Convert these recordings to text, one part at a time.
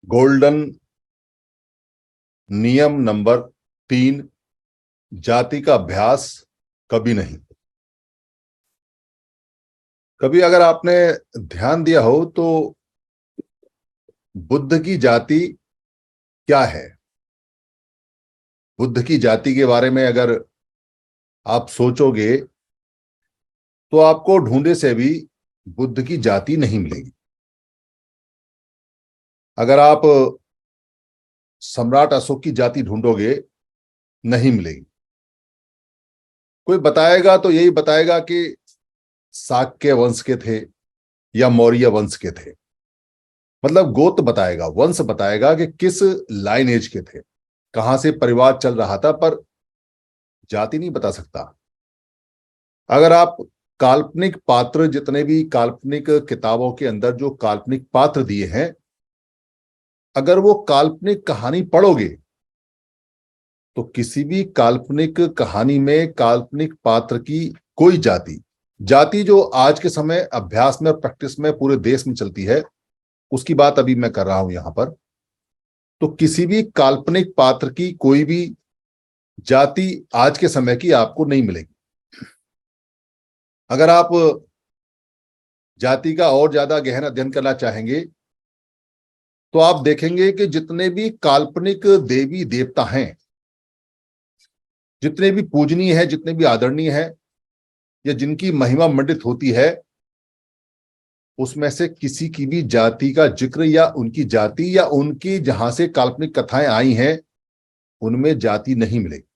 Golden नियम number 3, जाति का अभ्यास कभी नहीं। कभी अगर आपने ध्यान दिया हो तो बुद्ध की जाति क्या है, बुद्ध की जाति के बारे में अगर आप सोचोगे तो आपको ढूंढे से भी बुद्ध की जाति नहीं मिलेगी। अगर आप सम्राट अशोक की जाति ढूंढोगे, नहीं मिलेगी। कोई बताएगा तो यही बताएगा कि शाक्य वंश के थे या मौर्य वंश के थे, मतलब गोत्र बताएगा, वंश बताएगा कि किस लाइनेज के थे, कहां से परिवार चल रहा था, पर जाति नहीं बता सकता। अगर आप काल्पनिक पात्र, जितने भी काल्पनिक किताबों के अंदर जो काल्पनिक पात्र दिए हैं, अगर वो काल्पनिक कहानी पढ़ोगे तो किसी भी काल्पनिक कहानी में काल्पनिक पात्र की कोई जाति जो आज के समय अभ्यास में और प्रैक्टिस में पूरे देश में चलती है, उसकी बात अभी मैं कर रहा हूं यहां पर, तो किसी भी काल्पनिक पात्र की कोई भी जाति आज के समय की आपको नहीं मिलेगी। अगर आप जाति का और ज्यादा गहन अध्ययन करना चाहेंगे तो आप देखेंगे कि जितने भी काल्पनिक देवी देवता हैं, जितने भी पूजनीय है, जितने भी आदरणीय है, या जिनकी महिमा मंडित होती है, उसमें से किसी की भी जाति का जिक्र या उनकी जाति या उनकी जहां से काल्पनिक कथाएं आई हैं उनमें जाति नहीं मिलेगी।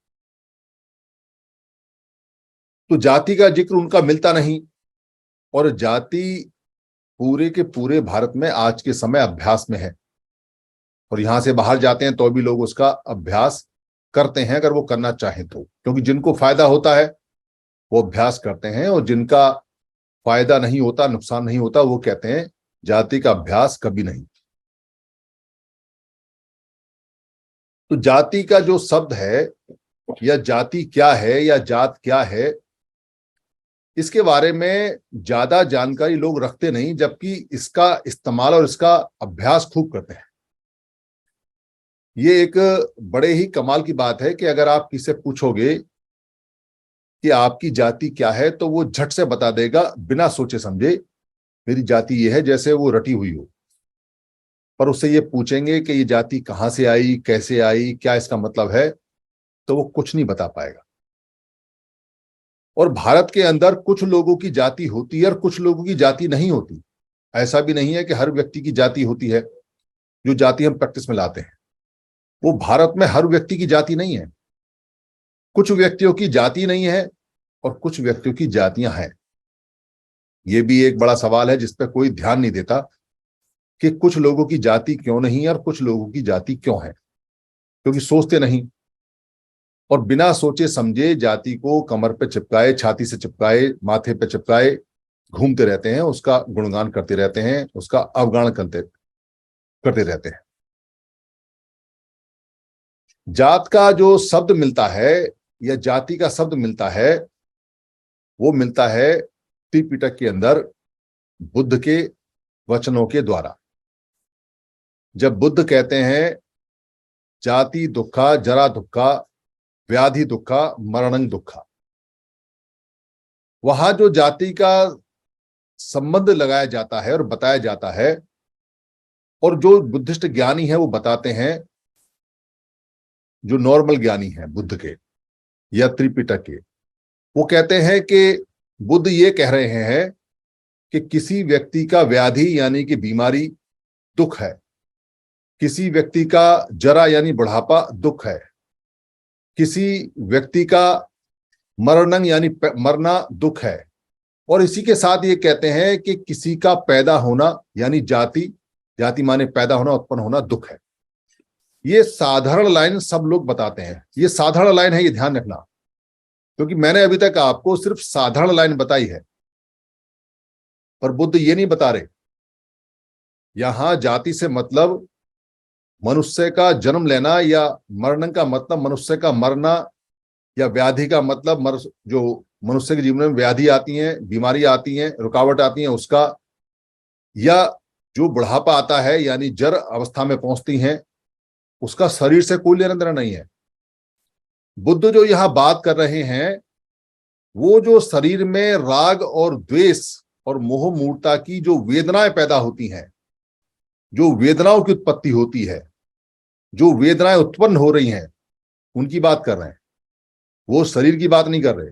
तो जाति का जिक्र उनका मिलता नहीं, और जाति पूरे के पूरे भारत में आज के समय अभ्यास में है, और यहां से बाहर जाते हैं तो भी लोग उसका अभ्यास करते हैं अगर वो करना चाहें तो, क्योंकि जिनको फायदा होता है वो अभ्यास करते हैं, और जिनका फायदा नहीं होता, नुकसान नहीं होता, वो कहते हैं जाति का अभ्यास कभी नहीं। तो जाति का जो शब्द है, या जाति क्या है या जात क्या है, इसके बारे में ज्यादा जानकारी लोग रखते नहीं, जबकि इसका इस्तेमाल और इसका अभ्यास खूब करते हैं। ये एक बड़े ही कमाल की बात है कि अगर आप किसी से पूछोगे कि आपकी जाति क्या है, तो वो झट से बता देगा बिना सोचे समझे, मेरी जाति ये है, जैसे वो रटी हुई हो। पर उससे ये पूछेंगे कि ये जाति कहां से आई, कैसे आई, क्या इसका मतलब है, तो वो कुछ नहीं बता पाएगा। और भारत के अंदर कुछ लोगों की जाति होती है और कुछ लोगों की जाति नहीं होती। ऐसा भी नहीं है कि हर व्यक्ति की जाति होती है। जो जाति हम प्रैक्टिस में लाते हैं वो भारत में हर व्यक्ति की जाति नहीं है। कुछ व्यक्तियों की जाति नहीं है और कुछ व्यक्तियों की जातियां हैं। ये भी एक बड़ा सवाल है जिस पर कोई ध्यान नहीं देता कि कुछ लोगों की जाति क्यों नहीं है और कुछ लोगों की जाति क्यों है, क्योंकि सोचते नहीं, और बिना सोचे समझे जाति को कमर पे चिपकाए, छाती से चिपकाए, माथे पे चिपकाए घूमते रहते हैं, उसका गुणगान करते रहते हैं, उसका अवगाहन करते करते रहते हैं। जात का जो शब्द मिलता है या जाति का शब्द मिलता है, वो मिलता है त्रिपिटक के अंदर बुद्ध के वचनों के द्वारा। जब बुद्ध कहते हैं जाति दुखा, जरा दुखा, व्याधि दुखा, मरणं दुखा, वहां जो जाति का संबंध लगाया जाता है और बताया जाता है, और जो बुद्धिस्ट ज्ञानी है वो बताते हैं, जो नॉर्मल ज्ञानी है बुद्ध के या त्रिपिटक के, वो कहते हैं कि बुद्ध ये कह रहे हैं कि किसी व्यक्ति का व्याधि यानी कि बीमारी दुख है, किसी व्यक्ति का जरा यानी बुढ़ापा दुख है, किसी व्यक्ति का मरणं यानी मरना दुख है, और इसी के साथ ये कहते हैं कि किसी का पैदा होना यानी जाति, जाति माने पैदा होना, उत्पन्न होना दुख है। ये साधारण लाइन सब लोग बताते हैं, ये साधारण लाइन है, ये ध्यान रखना, क्योंकि मैंने अभी तक आपको सिर्फ साधारण लाइन बताई है, पर बुद्ध ये नहीं बता रहे। यहां जाति से मतलब मनुष्य का जन्म लेना, या मरण का मतलब मनुष्य का मरना, या व्याधि का मतलब जो मनुष्य के जीवन में व्याधि आती हैं, बीमारी आती हैं, रुकावट आती हैं उसका, या जो बुढ़ापा आता है यानी जड़ अवस्था में पहुंचती हैं, उसका शरीर से कोई लेना देना नहीं है। बुद्ध जो यहां बात कर रहे हैं वो जो शरीर में राग और द्वेष और मोह मूर्ता की जो वेदनाएं पैदा होती हैं, जो वेदनाओं की उत्पत्ति होती है, जो वेदनाएं उत्पन्न हो रही हैं, उनकी बात कर रहे हैं। वो शरीर की बात नहीं कर रहे।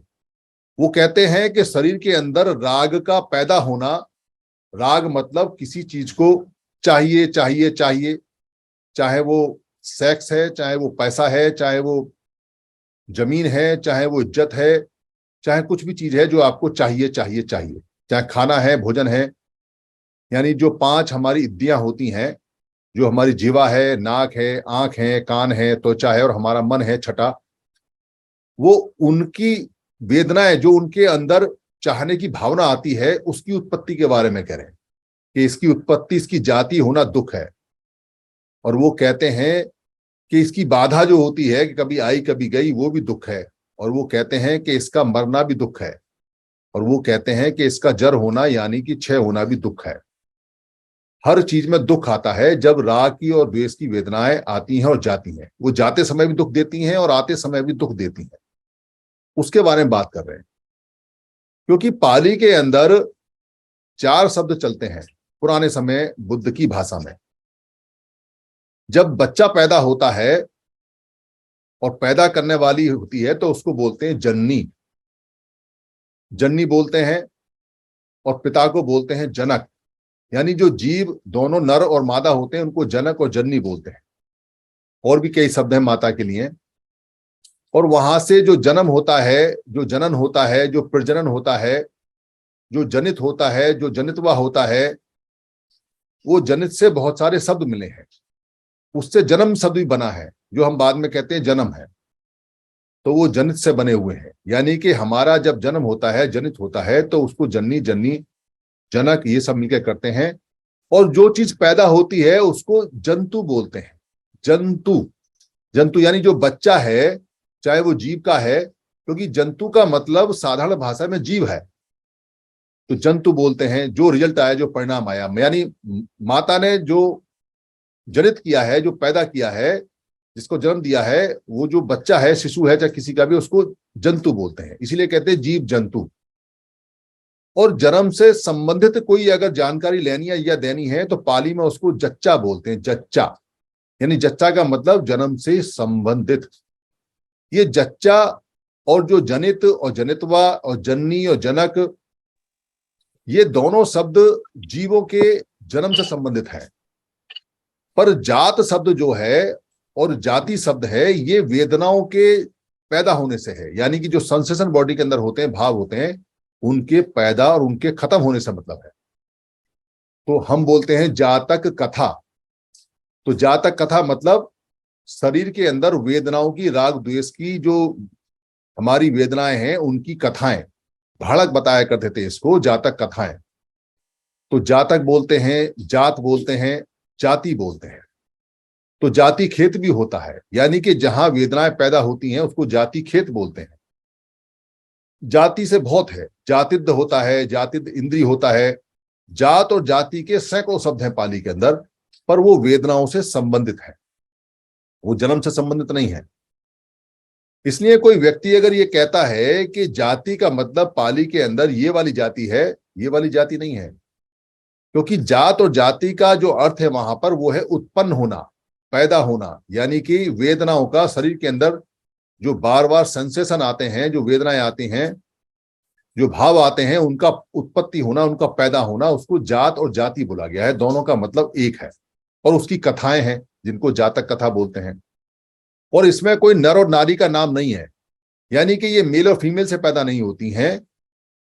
वो कहते हैं कि शरीर के अंदर राग का पैदा होना, राग मतलब किसी चीज को चाहिए चाहिए चाहिए, चाहे वो सेक्स है, चाहे वो पैसा है, चाहे वो जमीन है, चाहे वो इज्जत है, चाहे कुछ भी चीज है जो आपको चाहिए चाहिए चाहिए, चाहे खाना है, भोजन है। यानी जो पांच हमारी इंद्रियां होती हैं, जो हमारी जीवा है, नाक है, आंख है, कान है, त्वचा है और हमारा मन है छठा, वो उनकी वेदनाएं जो उनके अंदर चाहने की भावना आती है, उसकी उत्पत्ति के बारे में कह रहे हैं कि इसकी उत्पत्ति, इसकी जाति होना दुख है। और वो कहते हैं कि इसकी बाधा जो होती है कि कभी आई कभी गई, वो भी दुख है। और वो कहते हैं कि इसका मरना भी दुख है। और वो कहते हैं कि इसका जड़ होना यानी कि क्षय होना भी दुख है। हर चीज में दुख आता है जब राग की और द्वेष की वेदनाएं आती हैं और जाती हैं। वो जाते समय भी दुख देती हैं और आते समय भी दुख देती हैं। उसके बारे में बात कर रहे हैं, क्योंकि पाली के अंदर चार शब्द चलते हैं पुराने समय बुद्ध की भाषा में। जब बच्चा पैदा होता है और पैदा करने वाली होती है तो उसको बोलते हैं जननी, जननी बोलते हैं। और पिता को बोलते हैं जनक। यानी जो जीव दोनों नर और मादा होते हैं उनको जनक और जननी बोलते हैं। और भी कई शब्द हैं माता के लिए। और वहां से जो जन्म होता है, जो जनन होता है, जो प्रजनन होता है, जो जनित होता है, जो जनितवा होता है, वो जनित से बहुत सारे शब्द मिले हैं। उससे जन्म शब्द भी बना है जो हम बाद में कहते हैं जन्म है। तो वो जनित से बने हुए हैं। यानी कि हमारा जब जन्म होता है, जनित होता है, तो उसको जननी, जननी, जनक ये सब मिलकर करते हैं। और जो चीज पैदा होती है उसको जंतु बोलते हैं। जंतु, जंतु यानी जो बच्चा है, चाहे वो जीव का है, क्योंकि जंतु का मतलब साधारण भाषा में जीव है, तो जंतु बोलते हैं। जो रिजल्ट आया, जो परिणाम आया, यानी माता ने जो जनित किया है, जो पैदा किया है, जिसको जन्म दिया है, वो जो बच्चा है, शिशु है, चाहे किसी का भी, उसको जंतु बोलते हैं। इसीलिए कहते हैं जीव जंतु। और जन्म से संबंधित कोई अगर जानकारी लेनी है या देनी है तो पाली में उसको जच्चा बोलते हैं। जच्चा यानी जच्चा का मतलब जन्म से संबंधित। ये जच्चा और जो जनित और जनितवा और जननी और जनक, ये दोनों शब्द जीवों के जन्म से संबंधित है। पर जात शब्द जो है और जाति शब्द है, ये वेदनाओं के पैदा होने से है। यानी कि जो सेंसेशन बॉडी के अंदर होते हैं, भाव होते हैं, उनके पैदा और उनके खत्म होने से मतलब है। तो हम बोलते हैं जातक कथा। तो जातक कथा मतलब शरीर के अंदर वेदनाओं की, राग द्वेष की जो हमारी वेदनाएं हैं, उनकी कथाएं। भाड़क बताया करते थे इसको, जातक कथाएं। तो जातक बोलते हैं, जात बोलते हैं, जाति बोलते हैं। तो जाति खेत भी होता है, यानी कि जहां वेदनाएं पैदा होती हैं उसको जाति खेत बोलते हैं। जाति से बहुत है, जातिद्ध होता है, जातिद्ध इंद्री होता है। जात और जाति के सैकड़ों शब्द हैं पाली के अंदर, पर वो वेदनाओं से संबंधित है, वो जन्म से संबंधित नहीं है। इसलिए कोई व्यक्ति अगर ये कहता है कि जाति का मतलब पाली के अंदर ये वाली जाति है, ये वाली जाति नहीं है। क्योंकि जात और जाति का जो अर्थ है वहां पर, वो है उत्पन्न होना, पैदा होना। यानी कि वेदनाओं का शरीर के अंदर जो बार बार सेंसेशन आते हैं, जो वेदनाएं आती हैं, जो भाव आते हैं, उनका उत्पत्ति होना, उनका पैदा होना, उसको जात और जाति बोला गया है। दोनों का मतलब एक है। और उसकी कथाएं हैं जिनको जातक कथा बोलते हैं। और इसमें कोई नर और नारी का नाम नहीं है, यानी कि ये मेल और फीमेल से पैदा नहीं होती हैं।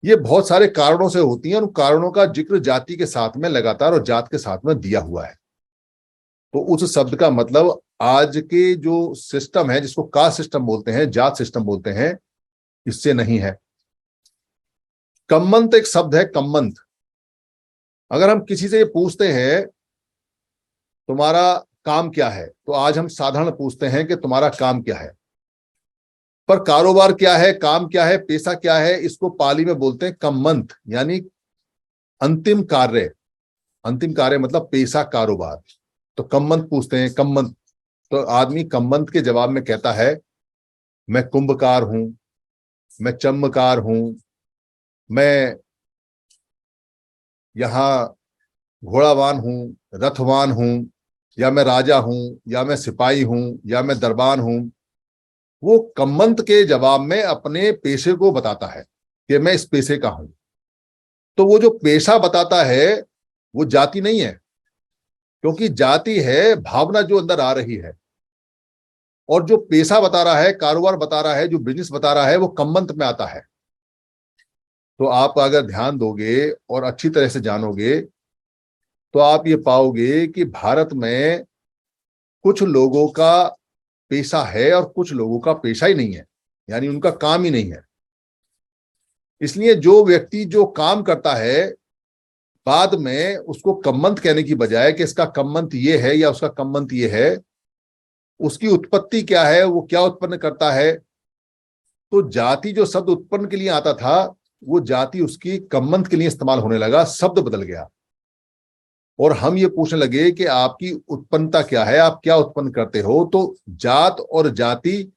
ये बहुत सारे कारणों से होती हैं। उन कारणों का जिक्र जाति के साथ में लगातार और जात के साथ में दिया हुआ है। तो उस शब्द का मतलब आज के जो सिस्टम है, जिसको कास्ट सिस्टम बोलते हैं, जात सिस्टम बोलते हैं, इससे नहीं है। कम्मंत एक शब्द है, कम्मंत। अगर हम किसी से ये पूछते हैं तुम्हारा काम क्या है, तो आज हम साधारण पूछते हैं कि तुम्हारा काम क्या है। पर कारोबार क्या है, काम क्या है, पेशा क्या है, इसको पाली में बोलते हैं कम्मंत, यानी अंतिम कार्य, अंतिम कार्य मतलब पेशा, कारोबार। तो कम्मंत पूछते हैं, कम्मंत, तो आदमी कम्मंत के जवाब में कहता है मैं कुंभकार हूं, मैं चम्मकार हूं, मैं यहाँ घोड़ावान हूं, रथवान हूं, या मैं राजा हूं, या मैं सिपाही हूं, या मैं दरबान हूं। वो कम्मंत के जवाब में अपने पेशे को बताता है कि मैं इस पेशे का हूं। तो वो जो पेशा बताता है वो जाति नहीं है, क्योंकि जाति है भावना जो अंदर आ रही है। और जो पेशा बता रहा है, कारोबार बता रहा है, जो बिजनेस बता रहा है, वो कम्मंत में आता है। तो आप अगर ध्यान दोगे और अच्छी तरह से जानोगे तो आप ये पाओगे कि भारत में कुछ लोगों का पेशा है और कुछ लोगों का पेशा ही नहीं है, यानी उनका काम ही नहीं है। इसलिए जो व्यक्ति जो काम करता है, बाद में उसको कम्मंत कहने की बजाय कि इसका कम्मंत ये है या उसका कम्मंत ये है, उसकी उत्पत्ति क्या है, वो क्या उत्पन्न करता है। तो जाति जो शब्द उत्पन्न के लिए आता था, वो जाति उसकी कम्मंत के लिए इस्तेमाल होने लगा, शब्द बदल गया। और हम ये पूछने लगे कि आपकी उत्पन्नता क्या है, आप क्या उत्पन्न करते हो। तो जात और जाति,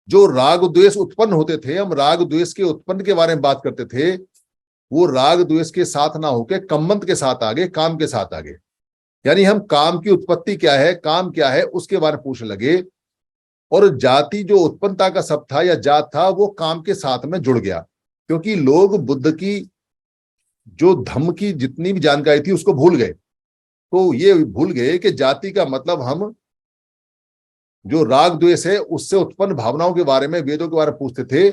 जो राग द्वेष उत्पन्न होते थे, हम राग द्वेष के उत्पन्न के बारे में बात करते थे, वो राग द्वेष के साथ ना होके कम्मंत के साथ आगे, काम के साथ आगे। यानी हम काम की उत्पत्ति क्या है, काम क्या है, उसके बारे में पूछने लगे। और जाति जो उत्पन्नता का शब्द था या जात था, वो काम के साथ में जुड़ गया, क्योंकि लोग बुद्ध की जो धम्म की जितनी भी जानकारी थी उसको भूल गए। तो ये भूल गए कि जाति का मतलब हम जो राग द्वेष है उससे उत्पन्न भावनाओं के बारे में, वेदों के बारे में पूछते थे,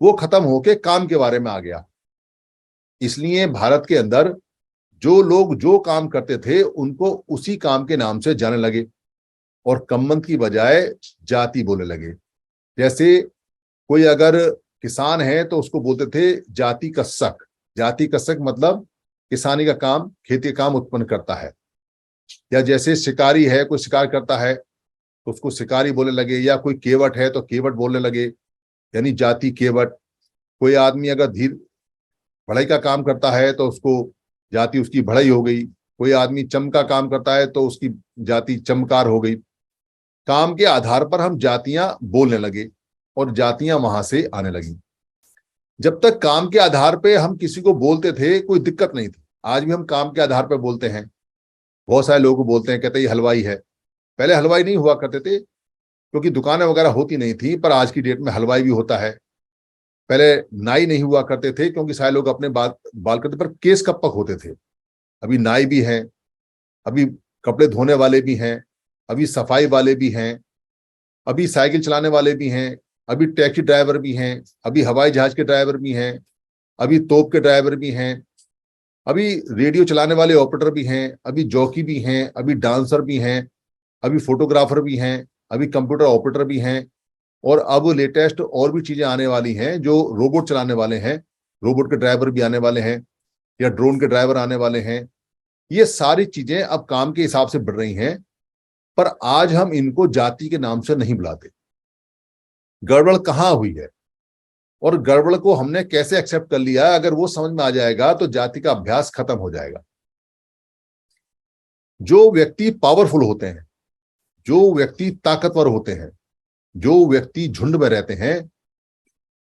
वो खत्म होके काम के बारे में आ गया। इसलिए भारत के अंदर जो लोग जो काम करते थे उनको उसी काम के नाम से जाने लगे और कम्मंत की बजाय जाति बोलने लगे। जैसे कोई अगर किसान है तो उसको बोलते थे जाति कस्सक। जाति कस्सक मतलब किसानी का काम, खेती का काम उत्पन्न करता है। या जैसे शिकारी है, कोई शिकार करता है तो उसको शिकारी बोलने लगे। या कोई केवट है तो केवट बोलने लगे, यानी जाति केवट। कोई आदमी अगर धीर बढ़ई का काम करता है तो उसको जाति उसकी बढ़ई हो गई। कोई आदमी चम का काम करता है तो उसकी जाति चमकार हो गई। काम के आधार पर हम जातियां बोलने लगे और जातियां वहां से आने लगी। जब तक काम के आधार पे हम किसी को बोलते थे कोई दिक्कत नहीं थी। आज भी हम काम के आधार पे बोलते हैं। बहुत सारे लोग बोलते हैं, कहते हैं ये हलवाई है। पहले हलवाई नहीं हुआ करते थे क्योंकि दुकानें वगैरह होती नहीं थी, पर आज की डेट में हलवाई भी होता है। पहले नाई नहीं हुआ करते थे क्योंकि सारे लोग अपने बाल करते, पर केस कपक होते थे। अभी नाई भी हैं, अभी कपड़े धोने वाले भी हैं, अभी सफाई वाले भी हैं, अभी साइकिल चलाने वाले भी हैं, अभी टैक्सी ड्राइवर भी हैं, अभी हवाई जहाज के ड्राइवर भी हैं, अभी तोप के ड्राइवर भी हैं, अभी रेडियो चलाने वाले ऑपरेटर भी हैं, अभी जॉकी भी हैं, अभी डांसर भी हैं, अभी फोटोग्राफर भी हैं, अभी कंप्यूटर ऑपरेटर भी हैं। और अब लेटेस्ट और भी चीजें आने वाली हैं जो रोबोट चलाने वाले हैं। रोबोट के ड्राइवर भी आने वाले हैं या ड्रोन के ड्राइवर आने वाले हैं। ये सारी चीजें अब काम के हिसाब से बढ़ रही हैं, पर आज हम इनको जाति के नाम से नहीं बुलाते। गड़बड़ कहाँ हुई है और गड़बड़ को हमने कैसे एक्सेप्ट कर लिया, अगर वो समझ में आ जाएगा तो जाति का अभ्यास खत्म हो जाएगा। जो व्यक्ति पावरफुल होते हैं, जो व्यक्ति ताकतवर होते हैं, जो व्यक्ति झुंड में रहते हैं,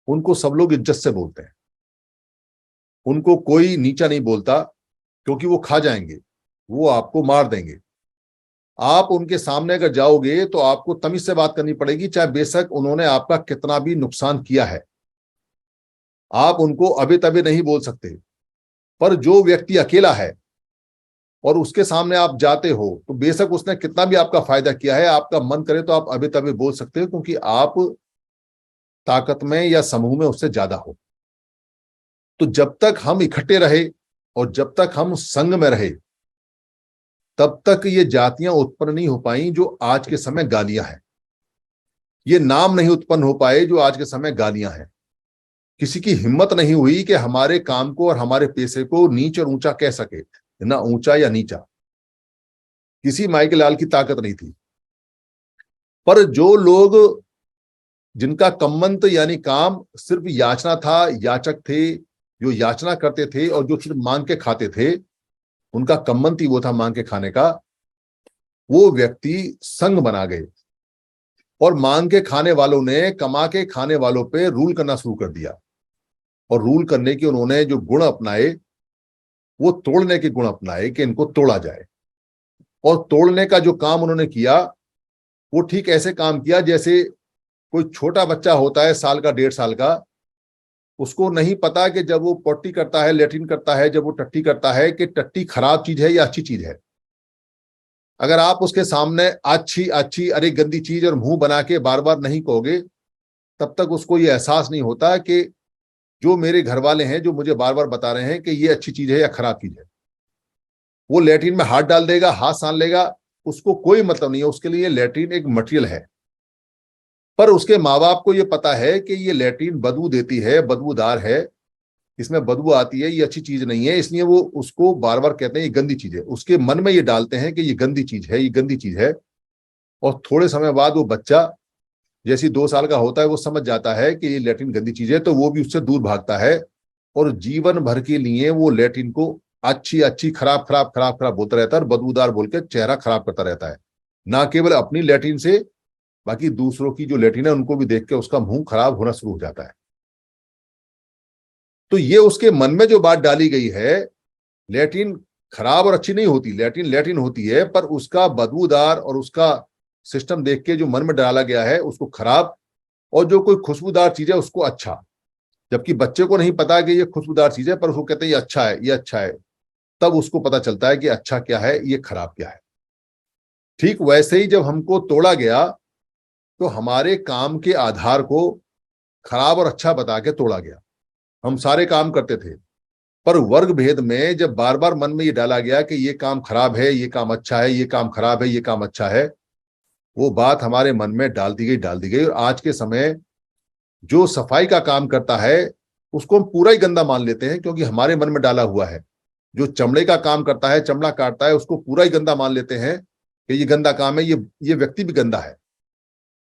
उनको सब लोग इज्जत से बोलते हैं। उनको कोई नीचा नहीं बोलता, क्योंकि वो खा जाएंगे, वो आपको मार देंगे। आप उनके सामने अगर जाओगे तो आपको तमीज से बात करनी पड़ेगी, चाहे बेशक उन्होंने आपका कितना भी नुकसान किया है। आप उनको अबे तबे नहीं बोल सकते। पर जो व्यक्ति अकेला है और उसके सामने आप जाते हो तो बेशक उसने कितना भी आपका फायदा किया है, आपका मन करे तो आप अबे तबे बोल सकते हो, क्योंकि आप ताकत में या समूह में उससे ज्यादा हो। तो जब तक हम इकट्ठे रहे और जब तक हम संग में रहे, तब तक ये जातियां उत्पन्न नहीं हो पाई जो आज के समय गालियां हैं। ये नाम नहीं उत्पन्न हो पाए जो आज के समय गालियां हैं। किसी की हिम्मत नहीं हुई कि हमारे काम को और हमारे पेशे को नीच और ऊंचा कह सके, ना ऊंचा या नीचा। किसी माई के लाल की ताकत नहीं थी। पर जो लोग जिनका कम्मंत यानी काम सिर्फ याचना था, याचक थे, जो याचना करते थे और जो सिर्फ मांग के खाते थे, उनका कम्मंती वो था मांग के खाने का, वो व्यक्ति संघ बना गए और मांग के खाने वालों ने कमा के खाने वालों पे रूल करना शुरू कर दिया। और रूल करने के उन्होंने जो गुण अपनाए वो तोड़ने के गुण अपनाए कि इनको तोड़ा जाए। और तोड़ने का जो काम उन्होंने किया वो ठीक ऐसे काम किया जैसे कोई छोटा बच्चा होता है, साल का 1.5 साल का, उसको नहीं पता कि जब वो पोटी करता है, लेट्रिन करता है, जब वो टट्टी करता है कि टट्टी खराब चीज है या अच्छी चीज है। अगर आप उसके सामने अच्छी अच्छी अरे गंदी चीज और मुंह बना के बार बार नहीं कहोगे, तब तक उसको ये एहसास नहीं होता कि जो मेरे घर वाले हैं जो मुझे बार बार बता रहे हैं कि ये अच्छी चीज है या खराब चीज है। वो लेट्रिन में हाथ डाल देगा, हाथ सान लेगा, उसको कोई मतलब नहीं है, उसके लिए लेट्रिन एक मटेरियल है। पर उसके माँ बाप को ये पता है कि ये लेट्रिन बदबू देती है, बदबूदार है, इसमें बदबू आती है, ये अच्छी चीज नहीं है, इसलिए वो उसको बार बार कहते हैं ये गंदी चीज है। उसके मन में ये डालते हैं कि ये गंदी चीज है, ये गंदी चीज है। और थोड़े समय बाद वो बच्चा जैसे 2 साल का होता है वो समझ जाता है कि ये लेट्रिन गंदी चीज है, तो वो भी उससे दूर भागता है और जीवन भर के लिए वो लेट्रिन को अच्छी अच्छी खराब खराब खराब खराब बोलता रहता है और बदबूदार बोल के चेहरा खराब करता रहता है। ना केवल अपनी लेट्रिन से, बाकी दूसरों की जो लेट्रिन है उनको भी देख के उसका मुंह खराब होना शुरू हो जाता है। तो ये उसके मन में जो बात डाली गई है, लेट्रिन खराब और अच्छी नहीं होती, लेट्रिन लेट्रिन होती है, पर उसका बदबूदार और उसका सिस्टम देख के जो मन में डाला गया है उसको खराब, और जो कोई खुशबूदार चीज है उसको अच्छा। जबकि बच्चे को नहीं पता कि ये खुशबूदार चीज है, पर उसको कहते हैं ये अच्छा है, ये अच्छा है। तब उसको पता चलता है कि अच्छा क्या है, ये खराब क्या है। ठीक वैसे ही जब हमको तोड़ा गया तो हमारे काम के आधार को खराब और अच्छा बता के तोड़ा गया। हम सारे काम करते थे, पर वर्ग भेद में जब बार बार मन में ये डाला गया कि ये काम खराब है, ये काम अच्छा है, ये काम खराब है, ये काम अच्छा है, वो बात हमारे मन में डाल दी गई। और आज के समय जो सफाई का काम करता है उसको हम पूरा ही गंदा मान लेते हैं, क्योंकि हमारे मन में डाला हुआ है। जो चमड़े का काम करता है, चमड़ा काटता है, उसको पूरा ही गंदा मान लेते हैं कि ये गंदा काम है, ये व्यक्ति भी गंदा है।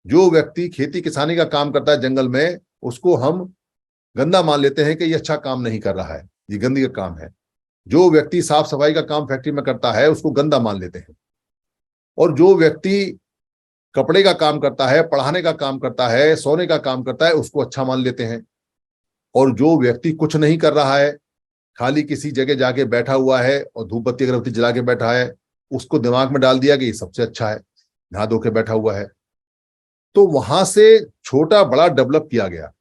जो व्यक्ति खेती किसानी का काम करता है जंगल में, उसको हम गंदा मान लेते हैं कि ये अच्छा काम नहीं कर रहा है, ये गंदी का काम है। जो व्यक्ति साफ सफाई का काम फैक्ट्री में करता है उसको गंदा मान लेते हैं। और जो व्यक्ति कपड़े का काम करता है, पढ़ाने का काम करता है, सोने का काम करता है, उसको अच्छा मान लेते हैं। और जो व्यक्ति कुछ नहीं कर रहा है, खाली किसी जगह जाके बैठा हुआ है और धूप बत्ती अगरबत्ती जला के बैठा है, उसको दिमाग में डाल दिया कि ये सबसे अच्छा है, नहा धो के बैठा हुआ है। तो वहां से छोटा बड़ा डेवलप किया गया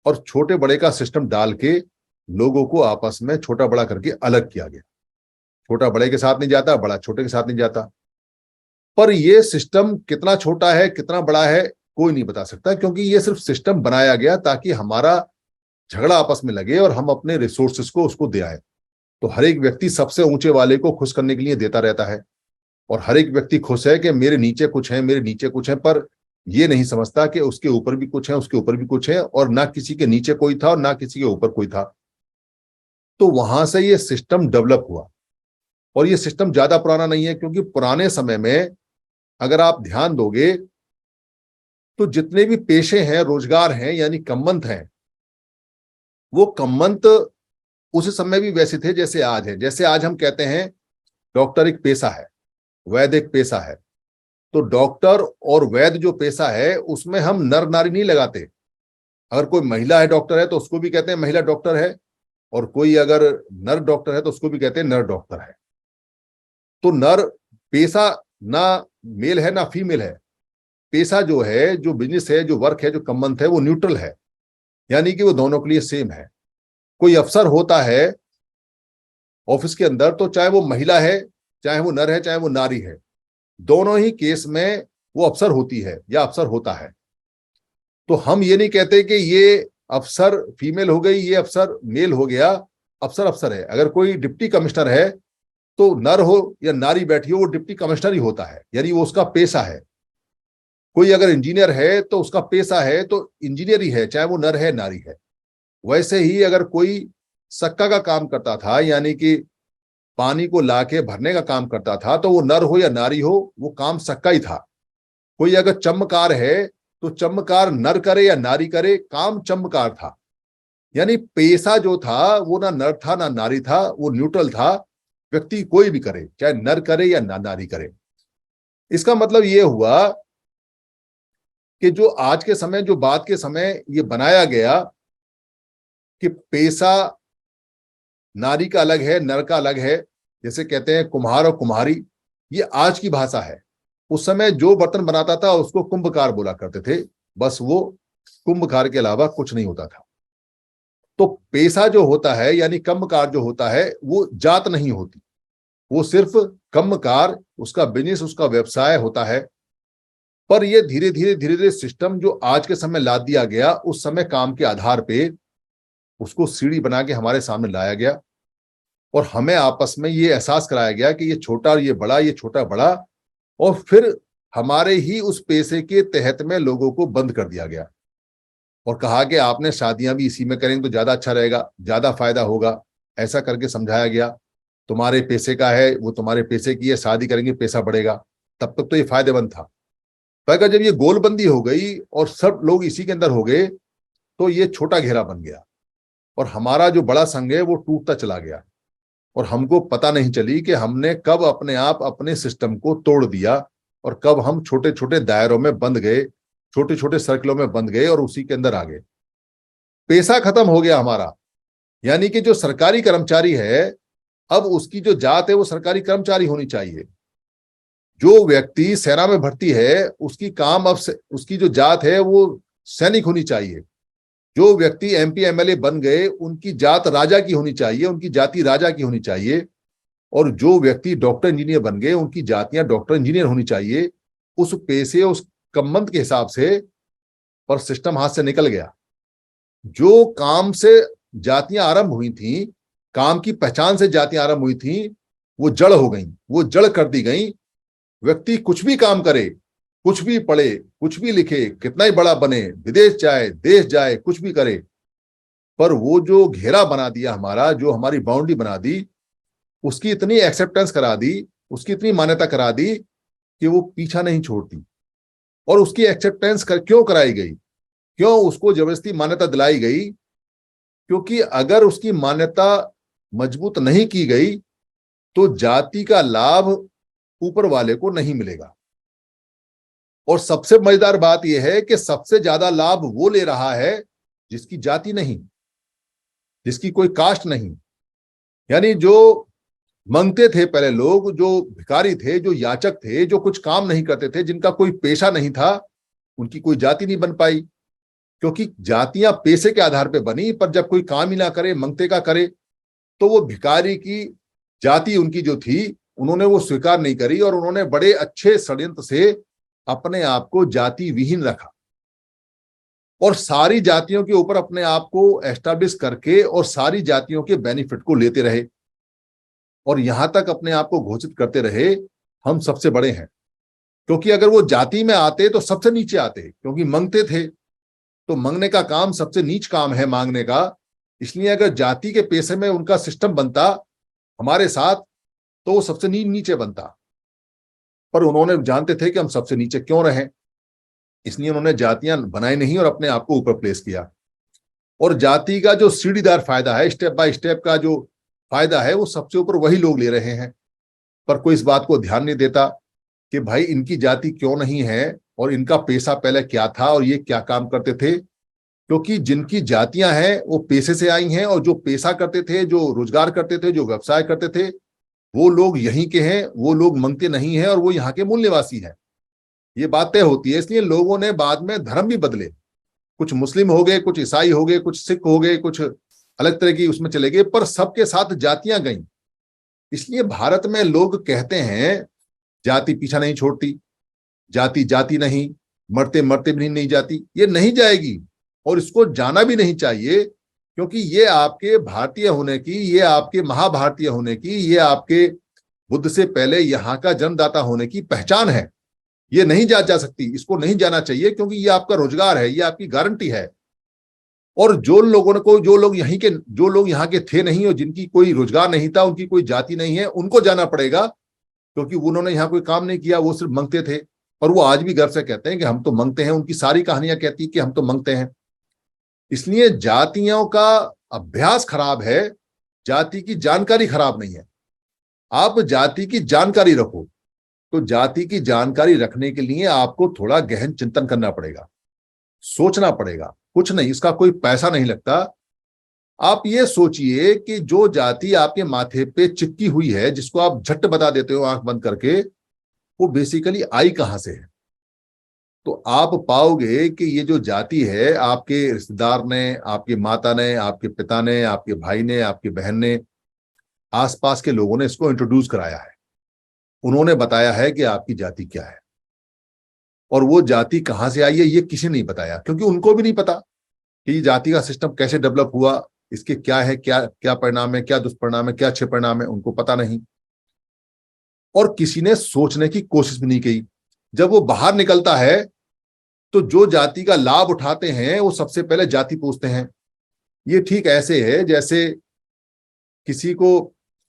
और छोटे बड़े का सिस्टम डाल के लोगों को आपस में छोटा बड़ा करके अलग किया गया। छोटा बड़े के साथ नहीं जाता, बड़ा छोटे के साथ नहीं जाता। पर यह सिस्टम कितना छोटा है कितना बड़ा है कोई नहीं बता सकता, क्योंकि ये सिर्फ सिस्टम बनाया गया ताकि हमारा झगड़ा आपस में लगे और हम अपने रिसोर्सेस को उसको दे आए। तो हर एक व्यक्ति सबसे ऊंचे वाले को खुश करने के लिए देता रहता है, और हर एक व्यक्ति खुश है कि मेरे नीचे कुछ है, मेरे नीचे कुछ है, पर ये नहीं समझता कि उसके ऊपर भी कुछ है, उसके ऊपर भी कुछ है, और ना किसी के नीचे कोई था और ना किसी के ऊपर कोई था। तो वहां से ये सिस्टम डेवलप हुआ। और ये सिस्टम ज्यादा पुराना नहीं है, क्योंकि पुराने समय में अगर आप ध्यान दोगे तो जितने भी पेशे हैं, रोजगार हैं, यानी कम्मंत हैं, वो कम्मंत उस समय भी वैसे थे जैसे आज है। जैसे आज हम कहते हैं डॉक्टर एक पेशा है, वैद्य एक पेशा है, तो डॉक्टर और वैद्य जो पेशा है उसमें हम नर नारी नहीं लगाते। अगर कोई महिला है डॉक्टर है तो उसको भी कहते हैं महिला डॉक्टर है, और कोई अगर नर डॉक्टर है तो उसको भी कहते हैं नर डॉक्टर है। तो नर पेशा ना मेल है ना फीमेल है। पेशा जो है, जो बिजनेस है, जो वर्क है, जो कम्मंत है, वो न्यूट्रल है, यानी कि वो दोनों के लिए सेम है। कोई अफसर होता है ऑफिस के अंदर, तो चाहे वो महिला है, चाहे वो नर है, चाहे वो नारी है, दोनों ही केस में वो अफसर होती है या अफसर होता है। तो हम ये नहीं कहते कि ये अफसर फीमेल हो गई, ये अफसर मेल हो गया। अफसर अफसर है। अगर कोई डिप्टी कमिश्नर है तो नर हो या नारी बैठी हो, वो डिप्टी कमिश्नर ही होता है, यानी वो उसका पेशा है। कोई अगर इंजीनियर है तो उसका पेशा है तो इंजीनियर ही है, चाहे वो नर है नारी है। वैसे ही अगर कोई सक्का का काम करता था, यानी कि पानी को लाके भरने का काम करता था, तो वो नर हो या नारी हो, वो काम सक्का ही था। कोई अगर चमकार है तो चमकार नर करे या नारी करे, काम चमकार था। यानी पेशा जो था वो ना नर था ना नारी था, वो न्यूट्रल था। व्यक्ति कोई भी करे, चाहे नर करे या नारी करे। इसका मतलब ये हुआ कि जो आज के समय, जो बात के समय ये बनाया गया कि पैसा नारी का अलग है, नर का अलग है, जैसे कहते हैं कुम्हार और कुम्हारी, ये आज की भाषा है। उस समय जो बर्तन बनाता था उसको कुंभकार बोला करते थे, बस वो कुंभकार के अलावा कुछ नहीं होता था। तो पैसा जो होता है यानी कुंभकार जो होता है वो जात नहीं होती, वो सिर्फ कुंभकार, उसका बिजनेस, उसका व्यवसाय होता है। पर ये धीरे धीरे सिस्टम जो आज के समय ला दिया गया, उस समय काम के आधार पे उसको सीढ़ी बना के हमारे सामने लाया गया और हमें आपस में ये एहसास कराया गया कि ये छोटा और ये बड़ा, ये छोटा बड़ा, और फिर हमारे ही उस पैसे के तहत में लोगों को बंद कर दिया गया और कहा कि आपने शादियां भी इसी में करेंगे तो ज्यादा अच्छा रहेगा, ज्यादा फायदा होगा, ऐसा करके समझाया गया। तुम्हारे पैसे का है, वो तुम्हारे पैसे की है, शादी करेंगे पैसा बढ़ेगा। तब तक तो ये फायदेमंद था, पर जब ये गोलबंदी हो गई और सब लोग इसी के अंदर हो गए तो ये छोटा घेरा बन गया और हमारा जो बड़ा संघ है वो टूटता चला गया और हमको पता नहीं चली कि हमने कब अपने आप अपने सिस्टम को तोड़ दिया और कब हम छोटे छोटे दायरों में बंद गए, छोटे छोटे सर्कलों में बंद गए और उसी के अंदर आ गए। पैसा खत्म हो गया हमारा, यानी कि जो सरकारी कर्मचारी है अब उसकी जो जात है वो सरकारी कर्मचारी होनी चाहिए। जो व्यक्ति सेना में भर्ती है उसकी काम अब उसकी जो जात है वो सैनिक होनी चाहिए। जो व्यक्ति एमपी एमएलए बन गए उनकी जात राजा की होनी चाहिए, उनकी जाति राजा की होनी चाहिए। और जो व्यक्ति डॉक्टर इंजीनियर बन गए उनकी जातियां डॉक्टर इंजीनियर होनी चाहिए। उस पैसे, उस कम्मंत के हिसाब से, पर सिस्टम हाथ से निकल गया। जो काम से जातियां आरंभ हुई थी, काम की पहचान से जातियां आरंभ हुई थी, वो जड़ हो गई, वो जड़ कर दी गई। व्यक्ति कुछ भी काम करे, कुछ भी पढ़े, कुछ भी लिखे, कितना ही बड़ा बने, विदेश जाए, देश जाए, कुछ भी करे, पर वो जो घेरा बना दिया हमारा, जो हमारी बाउंड्री बना दी, उसकी इतनी एक्सेप्टेंस करा दी, उसकी इतनी मान्यता करा दी कि वो पीछा नहीं छोड़ती। और उसकी एक्सेप्टेंस क्यों कराई गई, क्यों उसको जबरदस्ती मान्यता दिलाई गई? क्योंकि अगर उसकी मान्यता मजबूत नहीं की गई तो जाति का लाभ ऊपर वाले को नहीं मिलेगा। और सबसे मजेदार बात यह है कि सबसे ज्यादा लाभ वो ले रहा है जिसकी जाति नहीं, जिसकी कोई कास्ट नहीं। यानी जो मांगते थे पहले लोग, जो भिखारी थे, जो याचक थे, जो कुछ काम नहीं करते थे, जिनका कोई पेशा नहीं था, उनकी कोई जाति नहीं बन पाई, क्योंकि जातियां पैसे के आधार पर बनी। पर जब कोई काम ही ना करे, मंगते का करे, तो वो भिखारी की जाति उनकी जो थी उन्होंने वो स्वीकार नहीं करी और उन्होंने बड़े अच्छे षड्यंत्र से अपने आप को जाति विहीन रखा और सारी जातियों के ऊपर अपने आप को एस्टैब्लिश करके और सारी जातियों के बेनिफिट को लेते रहे और यहां तक अपने आप को घोषित करते रहे हम सबसे बड़े हैं। क्योंकि अगर वो जाति में आते तो सबसे नीचे आते, क्योंकि मांगते थे, तो मांगने का काम सबसे नीच काम है, मांगने का। इसलिए अगर जाति के पैसे में उनका सिस्टम बनता हमारे साथ तो वो सबसे नीचे बनता। पर उन्होंने जानते थे कि हम सबसे नीचे क्यों रहें, इसलिए उन्होंने जातियां बनाई नहीं और अपने आप को ऊपर प्लेस किया। और जाति का जो सीढ़ीदार फायदा है, स्टेप बाय स्टेप का जो फायदा है, वो सबसे ऊपर वही लोग ले रहे हैं। पर कोई इस बात को ध्यान नहीं देता कि भाई इनकी जाति क्यों नहीं है और इनका पैसा पहले क्या था और ये क्या काम करते थे। क्योंकि जिनकी जातियां हैं वो पैसे से आई हैं और जो पैसा करते थे, जो रोजगार करते थे, जो व्यवसाय करते थे, वो लोग यहीं के हैं, वो लोग मांगते नहीं हैं और वो यहाँ के मूल निवासी हैं। ये बात तय होती है। इसलिए लोगों ने बाद में धर्म भी बदले, कुछ मुस्लिम हो गए, कुछ ईसाई हो गए, कुछ सिख हो गए, कुछ अलग तरह की उसमें चले गए, पर सबके साथ जातियां गईं। इसलिए भारत में लोग कहते हैं जाति पीछा नहीं छोड़ती, जाति जाति नहीं, मरते मरते भी नहीं जाती। ये नहीं जाएगी और इसको जाना भी नहीं चाहिए, क्योंकि ये आपके भारतीय होने की, ये आपके महाभारतीय होने की, ये आपके बुद्ध से पहले यहाँ का जन्मदाता होने की पहचान है। ये नहीं जा सकती, इसको नहीं जाना चाहिए, क्योंकि ये आपका रोजगार है, ये आपकी गारंटी है। और जो लोगों को, जो लोग यहाँ के थे नहीं और जिनकी कोई रोजगार नहीं था, उनकी कोई जाति नहीं है, उनको जाना पड़ेगा, क्योंकि उन्होंने यहाँ कोई काम नहीं किया, वो सिर्फ मांगते थे। और वो आज भी गर्व से कहते हैं कि हम तो मांगते हैं। उनकी सारी कहानियां कहती है कि हम तो मांगते हैं। इसलिए जातियों का अभ्यास खराब है, जाति की जानकारी खराब नहीं है। आप जाति की जानकारी रखो। तो जाति की जानकारी रखने के लिए आपको थोड़ा गहन चिंतन करना पड़ेगा, सोचना पड़ेगा। कुछ नहीं, इसका कोई पैसा नहीं लगता। आप ये सोचिए कि जो जाति आपके माथे पे चिपकी हुई है, जिसको आप झट बता देते हो आंख बंद करके, वो बेसिकली आई कहां से है। तो आप पाओगे कि ये जो जाति है, आपके रिश्तेदार ने, आपकी माता ने, आपके पिता ने, आपके भाई ने, आपकी बहन ने, आसपास के लोगों ने इसको इंट्रोड्यूस कराया है। उन्होंने बताया है कि आपकी जाति क्या है, और वो जाति कहां से आई है ये किसी ने नहीं बताया, क्योंकि उनको भी नहीं पता कि ये जाति का सिस्टम कैसे डेवलप हुआ, इसके क्या है, क्या क्या परिणाम है, क्या दुष्परिणाम है, क्या अच्छे परिणाम है, उनको पता नहीं। और किसी ने सोचने की कोशिश भी नहीं की। जब वो बाहर निकलता है तो जो जाति का लाभ उठाते हैं वो सबसे पहले जाति पूछते हैं। ये ठीक ऐसे है जैसे किसी को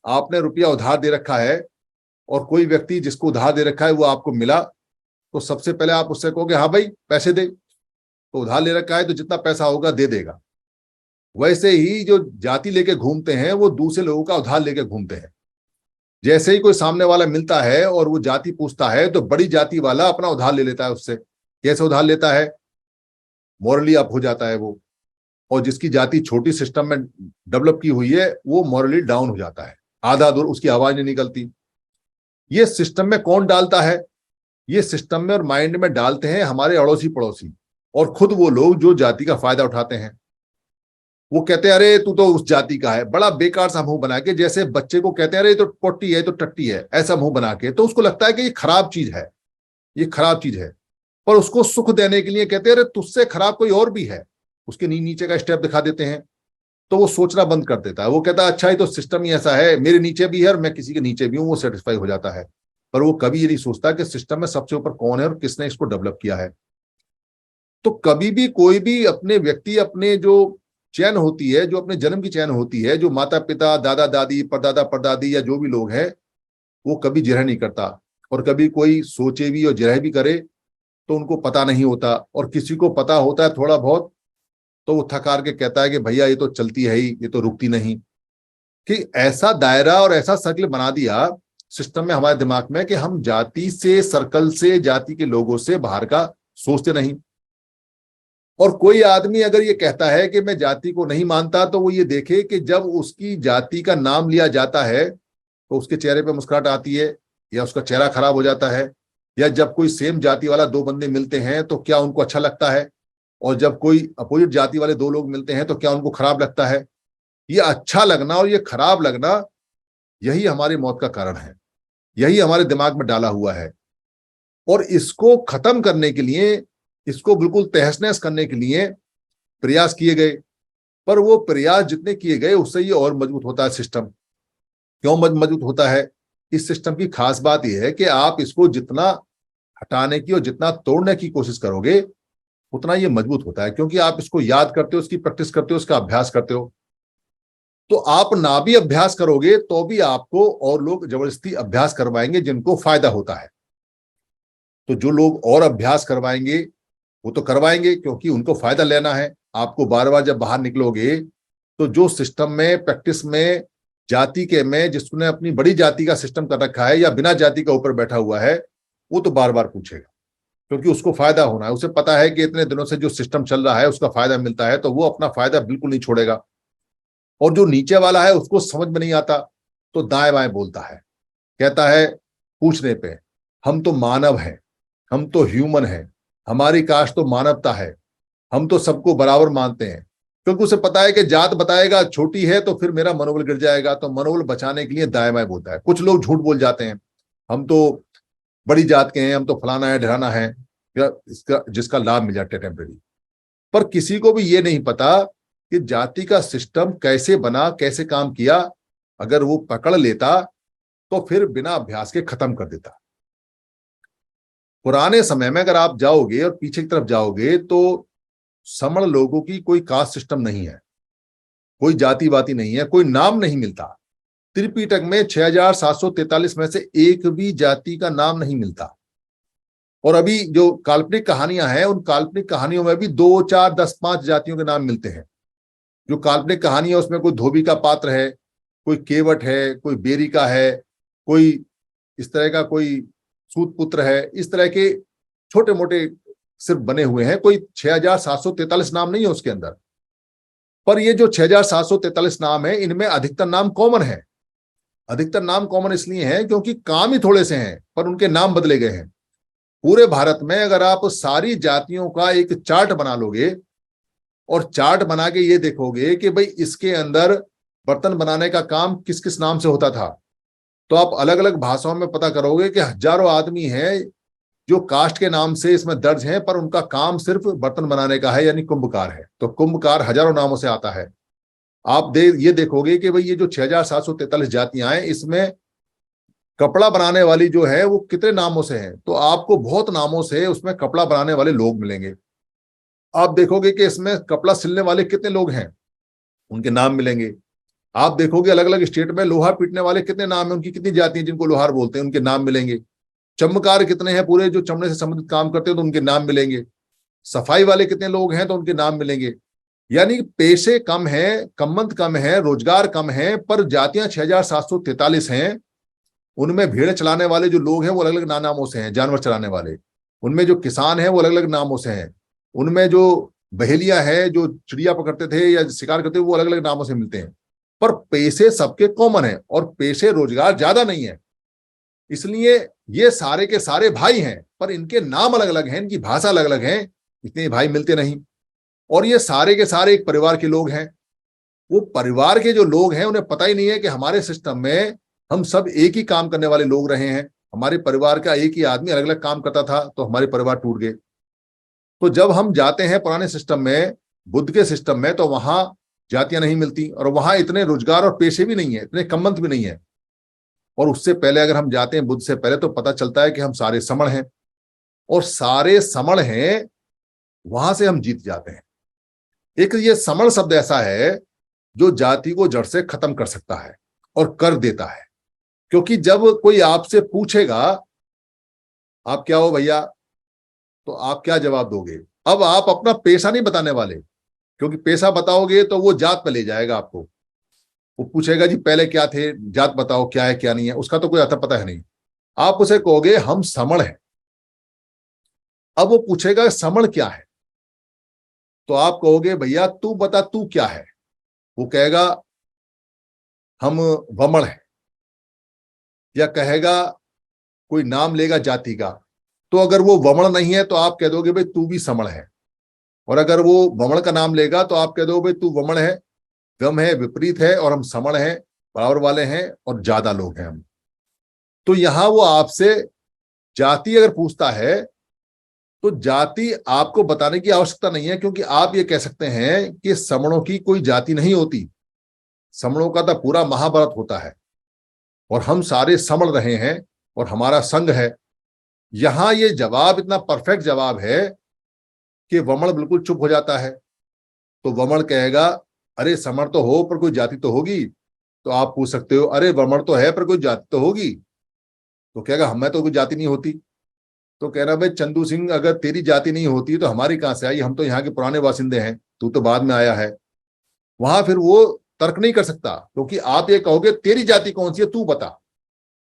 आपने रुपया उधार दे रखा है, और कोई व्यक्ति जिसको उधार दे रखा है वो आपको मिला, तो सबसे पहले आप उससे कहोगे हाँ भाई पैसे दे, तो उधार ले रखा है तो जितना पैसा होगा दे देगा। वैसे ही जो जाति लेके घूमते हैं वो दूसरे लोगों का उधार लेके घूमते हैं। जैसे ही कोई सामने वाला मिलता है और वो जाति पूछता है तो बड़ी जाति वाला अपना उधार ले लेता है उससे। कैसे उधार लेता है? मॉरली अप हो जाता है वो, और जिसकी जाति छोटी सिस्टम में डेवलप की हुई है वो मॉरली डाउन हो जाता है, आधा दूर उसकी आवाज नहीं निकलती। ये सिस्टम में कौन डालता है? ये सिस्टम में और माइंड में डालते हैं हमारे अड़ोसी पड़ोसी, और खुद वो लोग जो जाति का फायदा उठाते हैं। वो कहते हैं अरे तू तो उस जाति का है, बड़ा बेकार सा मुंह बना के, जैसे बच्चे को कहते हैं अरे तो पोटी है, तो टट्टी है, ऐसा मुंह बना के, तो उसको लगता है कि ये खराब चीज है, ये खराब चीज है। पर उसको सुख देने के लिए कहते हैं अरे तुझसे खराब कोई और भी है, उसके नीचे का स्टेप दिखा देते हैं। तो वो सोचना बंद कर देता है, वो कहता है अच्छा ही तो सिस्टम ही ऐसा है, मेरे नीचे भी है और मैं किसी के नीचे भी हूं, वो सेटिस्फाई हो जाता है। पर वो कभी ये नहीं सोचता कि सिस्टम में सबसे ऊपर कौन है और किसने इसको डेवलप किया है। तो कभी भी कोई भी अपने व्यक्ति, अपने जो चैन होती है, जो अपने जन्म की चैन होती है, जो माता पिता, दादा दादी, परदादा परदादी या जो भी लोग हैं, वो कभी जिरह नहीं करता। और कभी कोई सोचे भी और जिरह भी करे तो उनको पता नहीं होता, और किसी को पता होता है थोड़ा बहुत तो वो थकार के कहता है कि भैया ये तो चलती है ही, ये तो रुकती नहीं। कि ऐसा दायरा और ऐसा सर्कल बना दिया सिस्टम में हमारे दिमाग में कि हम जाति से, सर्कल से, जाति के लोगों से बाहर का सोचते नहीं। और कोई आदमी अगर ये कहता है कि मैं जाति को नहीं मानता, तो वो ये देखे कि जब उसकी जाति का नाम लिया जाता है तो उसके चेहरे पे मुस्कुराहट आती है या उसका चेहरा खराब हो जाता है, या जब कोई सेम जाति वाला दो बंदे मिलते हैं तो क्या उनको अच्छा लगता है, और जब कोई अपोजिट जाति वाले दो लोग मिलते हैं तो क्या उनको खराब लगता है। ये अच्छा लगना और ये खराब लगना, यही हमारी मौत का कारण है, यही हमारे दिमाग में डाला हुआ है। और इसको खत्म करने के लिए, इसको बिल्कुल तहस नहस करने के लिए प्रयास किए गए, पर वो प्रयास जितने किए गए उससे ये और मजबूत होता है सिस्टम। क्यों मजबूत होता है? इस सिस्टम की खास बात यह है कि आप इसको जितना हटाने की और जितना तोड़ने की कोशिश करोगे उतना ये मजबूत होता है, क्योंकि आप इसको याद करते हो, उसकी प्रैक्टिस करते हो, उसका अभ्यास करते हो। तो आप ना भी अभ्यास करोगे तो भी आपको और लोग जबरदस्ती अभ्यास करवाएंगे जिनको फायदा होता है। तो जो लोग और अभ्यास करवाएंगे वो तो करवाएंगे क्योंकि उनको फायदा लेना है। आपको बार बार जब बाहर निकलोगे तो जो सिस्टम में, प्रैक्टिस में, जाति के में जिसने अपनी बड़ी जाति का सिस्टम कर रखा है या बिना जाति का ऊपर बैठा हुआ है, वो तो बार बार पूछेगा, क्योंकि उसको फायदा होना है। उसे पता है कि इतने दिनों से जो सिस्टम चल रहा है उसका फायदा मिलता है, तो वो अपना फायदा बिल्कुल नहीं छोड़ेगा। और जो नीचे वाला है उसको समझ में नहीं आता तो दाएं बाएं बोलता है, कहता है पूछने पे हम तो मानव हैं, हम तो ह्यूमन हैं, हमारी कास्ट तो मानवता है, हम तो सबको बराबर मानते हैं। क्योंकि उसे पता है कि जात बताएगा छोटी है तो फिर मेरा मनोबल गिर जाएगा, तो मनोबल बचाने के लिए दाएं बाएं बोलता है। कुछ लोग झूठ बोल जाते हैं, हम तो बड़ी जात के हैं, हम तो फलाना है ढिलाना है, या इसका जिसका लाभ मिल जाता है टेम्परेरी। पर किसी को भी ये नहीं पता कि जाति का सिस्टम कैसे बना, कैसे काम किया। अगर वो पकड़ लेता तो फिर बिना अभ्यास के खत्म कर देता। पुराने समय में अगर आप जाओगे और पीछे की तरफ जाओगे तो समण लोगों की कोई कास्ट सिस्टम नहीं है, कोई जाति वाति नहीं है, कोई नाम नहीं मिलता। त्रिपिटक में 6743 में से एक भी जाति का नाम नहीं मिलता। और अभी जो काल्पनिक कहानियां हैं उन काल्पनिक कहानियों में भी 2, 4, 10, 5 जातियों के नाम मिलते हैं। जो काल्पनिक कहानी है उसमें कोई धोबी का पात्र है, कोई केवट है, कोई बेरी का है, कोई इस तरह का कोई सूत पुत्र है, इस तरह के छोटे मोटे सिर्फ बने हुए हैं। कोई 6743 नाम नहीं है उसके अंदर। पर ये जो 6743 नाम है, इनमें अधिकतर नाम कॉमन है। अधिकतर नाम कॉमन इसलिए हैं क्योंकि काम ही थोड़े से हैं, पर उनके नाम बदले गए हैं। पूरे भारत में अगर आप सारी जातियों का एक चार्ट बना लोगे और चार्ट बना के ये देखोगे कि भाई इसके अंदर बर्तन बनाने का काम किस किस नाम से होता था, तो आप अलग अलग भाषाओं में पता करोगे कि हजारों आदमी हैं जो कास्ट के नाम से इसमें दर्ज हैं, पर उनका काम सिर्फ बर्तन बनाने का है, यानी कुंभकार है। तो कुंभकार हजारों नामों से आता है। आप ये देखोगे कि भाई ये जो 6743 जातियां हैं, इसमें कपड़ा बनाने वाली जो है वो कितने नामों से है, तो आपको बहुत नामों से उसमें कपड़ा बनाने वाले लोग मिलेंगे। आप देखोगे कि इसमें कपड़ा सिलने वाले कितने लोग हैं, उनके नाम मिलेंगे। आप देखोगे अलग अलग स्टेट में लोहा पीटने वाले कितने नाम है, उनकी कितनी जाति है जिनको लोहार बोलते हैं, उनके नाम मिलेंगे। चमकार कितने हैं पूरे जो चमड़े से संबंधित काम करते हैं, तो उनके नाम मिलेंगे। सफाई वाले कितने लोग हैं, तो उनके नाम मिलेंगे। यानी पेशे कम है, कम्मत कम है, रोजगार कम है, पर जातियां 6743 हैं। उनमें भेड़ चलाने वाले जो लोग हैं वो अलग अलग नामों से हैं, जानवर चलाने वाले। उनमें जो किसान हैं वो अलग अलग नामों से हैं। उनमें जो बहेलिया है, जो चिड़िया पकड़ते थे या शिकार करते थे, वो अलग अलग नामों से मिलते हैं। पर पेशे सबके कॉमन है और पेशे रोजगार ज्यादा नहीं है। इसलिए ये सारे के सारे भाई हैं, पर इनके नाम अलग अलग हैं, इनकी भाषा अलग अलग है, इतने भाई मिलते नहीं। और ये सारे के सारे एक परिवार के लोग हैं। वो परिवार के जो लोग हैं उन्हें पता ही नहीं है कि हमारे सिस्टम में हम सब एक ही काम करने वाले लोग रहे हैं। हमारे परिवार का एक ही आदमी अलग अलग काम करता था, तो हमारे परिवार टूट गए। तो जब हम जाते हैं पुराने सिस्टम में, बुद्ध के सिस्टम में, तो वहां जातियां नहीं मिलती और वहां इतने रोजगार और पेशे भी नहीं है, इतने कम्मत भी नहीं है। और उससे पहले अगर हम जाते हैं बुद्ध से पहले, तो पता चलता है कि हम सारे समण हैं, और सारे समण हैं, वहां से हम जीत जाते हैं। एक ये समण शब्द ऐसा है जो जाति को जड़ से खत्म कर सकता है और कर देता है। क्योंकि जब कोई आपसे पूछेगा आप क्या हो भैया, तो आप क्या जवाब दोगे? अब आप अपना पेशा नहीं बताने वाले, क्योंकि पेशा बताओगे तो वो जात पे ले जाएगा आपको। वो पूछेगा जी पहले क्या थे, जात बताओ क्या है क्या नहीं है, उसका तो कोई अता पता है नहीं। आप उसे कहोगे हम समण हैं। अब वो पूछेगा समण क्या है, तो आप कहोगे भैया तू बता तू क्या है। वो कहेगा हम वमण है, या कहेगा कोई नाम लेगा जाति का। तो अगर वो वमण नहीं है तो आप कह दोगे भाई तू भी समण है, और अगर वो वमण का नाम लेगा तो आप कह दो भाई तू वमण है, गम है, विपरीत है, और हम समण हैं, बराबर वाले हैं और ज्यादा लोग हैं हम। तो यहां वो आपसे जाति अगर पूछता है तो जाति आपको बताने की आवश्यकता नहीं है, क्योंकि आप ये कह सकते हैं कि समणों की कोई जाति नहीं होती, समणों का तो पूरा महाभारत होता है और हम सारे समण रहे हैं और हमारा संघ है। यहां ये जवाब इतना परफेक्ट जवाब है कि वमण बिल्कुल चुप हो जाता है। तो वमण कहेगा अरे समण तो हो पर कोई जाति तो होगी। तो आप पूछ सकते हो अरे वमण तो है पर कोई जाति तो होगी। तो कहेगा हमें तो कोई जाति नहीं होती। तो कह रहा भाई चंदू सिंह, अगर तेरी जाति नहीं होती तो हमारी कहां से आई, हम तो यहाँ के पुराने बासिंदे हैं, तू तो बाद में आया है। वहां फिर वो तर्क नहीं कर सकता, क्योंकि आप ये कहोगे तेरी जाति कौन सी है तू बता।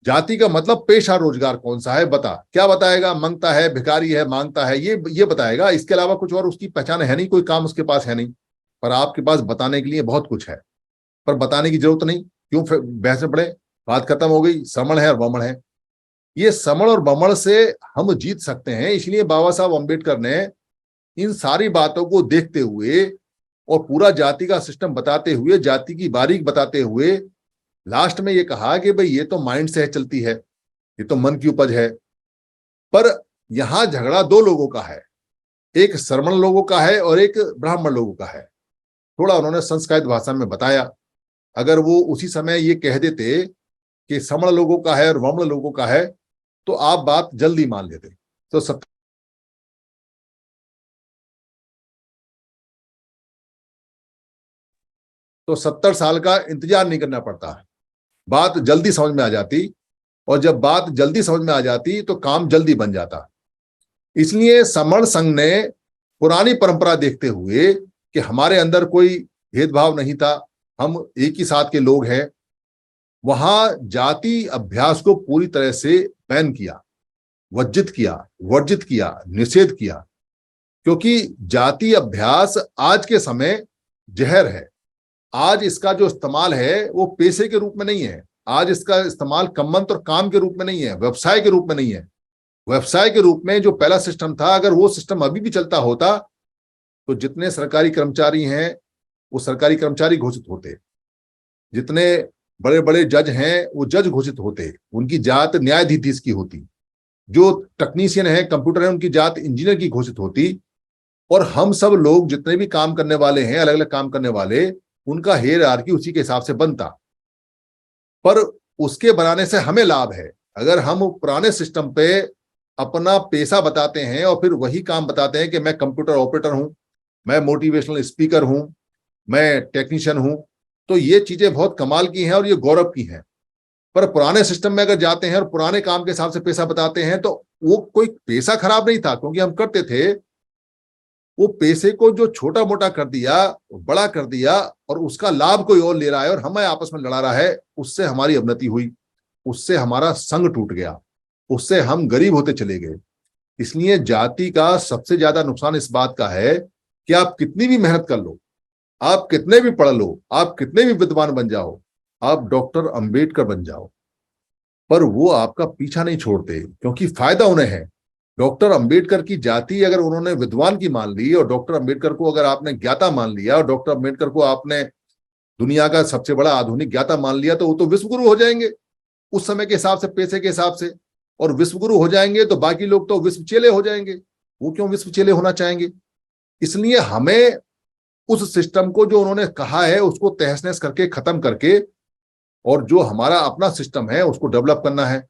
जाति का मतलब पेशा रोजगार कौन सा है बता। क्या बताएगा? मंगता है, भिखारी है, मांगता है, ये बताएगा। इसके अलावा कुछ और उसकी पहचान है नहीं, कोई काम उसके पास है नहीं। पर आपके पास बताने के लिए बहुत कुछ है, पर बताने की जरूरत नहीं। क्यों बहस में पड़े? बात खत्म हो गई, समण है और वमण है। ये समण और वमण से हम जीत सकते हैं। इसलिए बाबा साहब अम्बेडकर ने इन सारी बातों को देखते हुए और पूरा जाति का सिस्टम बताते हुए, जाति की बारीक बताते हुए, लास्ट में ये कहा कि भाई ये तो माइंड से चलती है, ये तो मन की उपज है। पर यहां झगड़ा दो लोगों का है, एक श्रमण लोगों का है और एक ब्राह्मण लोगों का है। थोड़ा उन्होंने संस्कृत भाषा में बताया। अगर वो उसी समय ये कह देते कि श्रमण लोगों का है और वमण लोगों का है, तो आप बात जल्दी मान लेते। तो तो 70 साल का इंतजार नहीं करना पड़ता, बात जल्दी समझ में आ जाती। और जब बात जल्दी समझ में आ जाती तो काम जल्दी बन जाता। इसलिए समण संघ ने पुरानी परंपरा देखते हुए कि हमारे अंदर कोई भेदभाव नहीं था, हम एक ही साथ के लोग हैं, वहां जाति अभ्यास को पूरी तरह से बैन किया, वर्जित किया, निषेध किया। क्योंकि जाति अभ्यास आज के समय जहर है। आज इसका जो इस्तेमाल है वो पेशे के रूप में नहीं है, आज इसका इस्तेमाल कम्मंत और काम के रूप में नहीं है, व्यवसाय के रूप में नहीं है। व्यवसाय के रूप में जो पहला सिस्टम था, अगर वो सिस्टम अभी भी चलता होता तो जितने सरकारी कर्मचारी हैं वो सरकारी कर्मचारी घोषित होते, जितने बड़े बड़े जज हैं वो जज घोषित होते, उनकी जात न्यायाधीश की होती, जो टेक्नीशियन है, कंप्यूटर है, उनकी जात इंजीनियर की घोषित होती, और हम सब लोग जितने भी काम करने वाले हैं, अलग अलग काम करने वाले, उनका हायरार्की उसी के हिसाब से बनता। पर उसके बनाने से हमें लाभ है। अगर हम पुराने सिस्टम पे अपना पेशा बताते हैं और फिर वही काम बताते हैं कि मैं कंप्यूटर ऑपरेटर हूं, मैं मोटिवेशनल स्पीकर हूं, मैं टेक्नीशियन हूं, तो ये चीजें बहुत कमाल की हैं और ये गौरव की हैं। पर पुराने सिस्टम में अगर जाते हैं और पुराने काम के हिसाब से पैसा बताते हैं तो वो कोई पैसा खराब नहीं था, क्योंकि हम करते थे। वो पैसे को जो छोटा मोटा कर दिया, बड़ा कर दिया, और उसका लाभ कोई और ले रहा है और हमें आपस में लड़ा रहा है, उससे हमारी अवनति हुई, उससे हमारा संग टूट गया, उससे हम गरीब होते चले गए। इसलिए जाति का सबसे ज्यादा नुकसान इस बात का है कि आप कितनी भी मेहनत कर लो, आप कितने भी पढ़ लो, आप कितने भी विद्वान बन जाओ, आप डॉक्टर अंबेडकर बन जाओ, पर वो आपका पीछा नहीं छोड़ते, क्योंकि फायदा उन्हें है। डॉक्टर अंबेडकर की जाति अगर उन्होंने विद्वान की मान ली, और डॉक्टर अंबेडकर को अगर आपने ज्ञाता मान लिया, और डॉक्टर अंबेडकर को आपने दुनिया का सबसे बड़ा आधुनिक ज्ञाता मान लिया, तो वो तो विश्वगुरु हो जाएंगे उस समय के हिसाब से, पैसे के हिसाब से। और विश्वगुरु हो जाएंगे तो बाकी लोग तो विश्व चेले हो जाएंगे। वो क्यों विश्व चेले होना चाहेंगे? इसलिए हमें उस सिस्टम को जो उन्होंने कहा है उसको तहस नहस करके, खत्म करके, और जो हमारा अपना सिस्टम है उसको डेवलप करना है।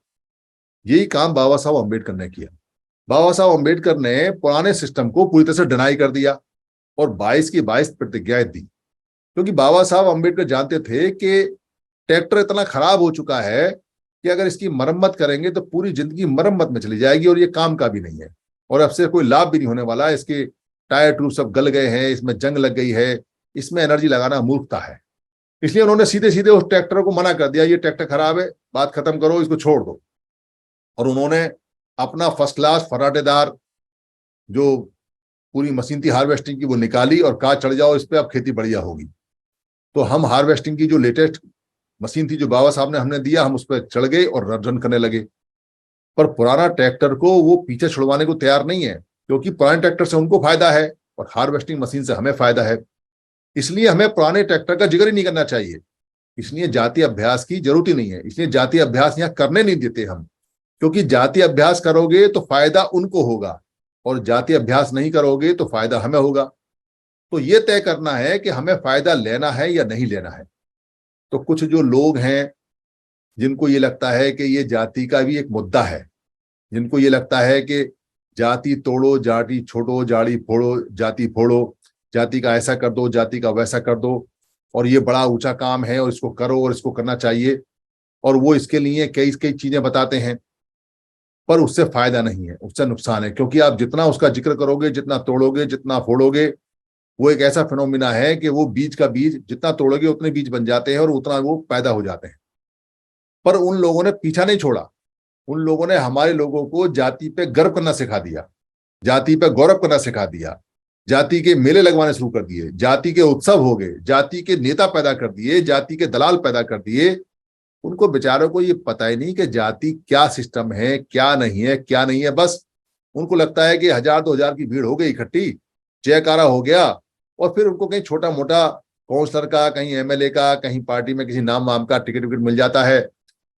यही काम बाबा साहब अम्बेडकर ने किया। बाबा साहब अम्बेडकर ने पुराने सिस्टम को पूरी तरह से डिनाई कर दिया और 22 की 22 प्रतिज्ञाएं दी। क्योंकि बाबा साहब अम्बेडकर जानते थे कि ट्रैक्टर इतना खराब हो चुका है कि अगर इसकी मरम्मत करेंगे तो पूरी जिंदगी मरम्मत में चली जाएगी, और ये काम का भी नहीं है, और अब से कोई लाभ भी नहीं होने वाला है। इसके टायर ट्यूब सब गल गए हैं, इसमें जंग लग गई है, इसमें एनर्जी लगाना मूर्खता है। इसलिए उन्होंने सीधे सीधे उस ट्रैक्टर को मना कर दिया, ये ट्रैक्टर खराब है, बात खत्म करो, इसको छोड़ दो। और उन्होंने अपना फर्स्ट क्लास फर्राटेदार जो पूरी मशीन थी हार्वेस्टिंग की वो निकाली और कहा चढ़ जाओ इस पे, अब खेती बढ़िया होगी। तो हम हार्वेस्टिंग की जो लेटेस्ट मशीन थी जो बाबा साहब ने हमने दिया, हम उस पर चढ़ गए और रन करने लगे। पर पुराना ट्रैक्टर को वो पीछे छुड़वाने को तैयार नहीं है, क्योंकि पुराने ट्रैक्टर से उनको फायदा है और हार्वेस्टिंग मशीन से हमें फायदा है। इसलिए हमें पुराने ट्रैक्टर का जिक्र ही नहीं करना चाहिए। इसलिए जाति अभ्यास की जरूरत ही नहीं है। इसलिए जाति अभ्यास यहाँ करने नहीं देते हम, क्योंकि जाति अभ्यास करोगे तो फायदा उनको होगा, और जाति अभ्यास नहीं करोगे तो फायदा हमें होगा। तो ये तय करना है कि हमें फायदा लेना है या नहीं लेना है। तो कुछ जो लोग हैं जिनको ये लगता है कि ये जाति का भी एक मुद्दा है, जिनको ये लगता है कि जाति तोड़ो, जाति छोड़ो, जाड़ी फोड़ो, जाति फोड़ो, जाति का ऐसा कर दो, जाति का वैसा कर दो, और ये बड़ा ऊंचा काम है और इसको करो और इसको करना चाहिए, और वो इसके लिए कई कई चीजें बताते हैं, पर उससे फायदा नहीं है, उससे नुकसान है। क्योंकि आप जितना उसका जिक्र करोगे, जितना तोड़ोगे, जितना फोड़ोगे, वो एक ऐसा फिनोमिना है कि वो बीज का बीज जितना तोड़ोगे उतने बीज बन जाते हैं और उतना वो पैदा हो जाते हैं। पर उन लोगों ने पीछा नहीं छोड़ा। उन लोगों ने हमारे लोगों को जाति पे गर्व करना सिखा दिया, जाति पे गौरव करना सिखा दिया, जाति के मेले लगवाने शुरू कर दिए, जाति के उत्सव हो गए, जाति के नेता पैदा कर दिए, जाति के दलाल पैदा कर दिए। उनको बेचारों को ये पता ही नहीं कि जाति क्या सिस्टम है, क्या नहीं है, क्या नहीं है। बस उनको लगता है कि 1000-2000 की भीड़ हो गई इकट्ठी, जयकारा हो गया, और फिर उनको कहीं छोटा मोटा काउंसलर का, कहीं एमएलए का, कहीं पार्टी में किसी नाम वाम का टिकट विकट मिल जाता है,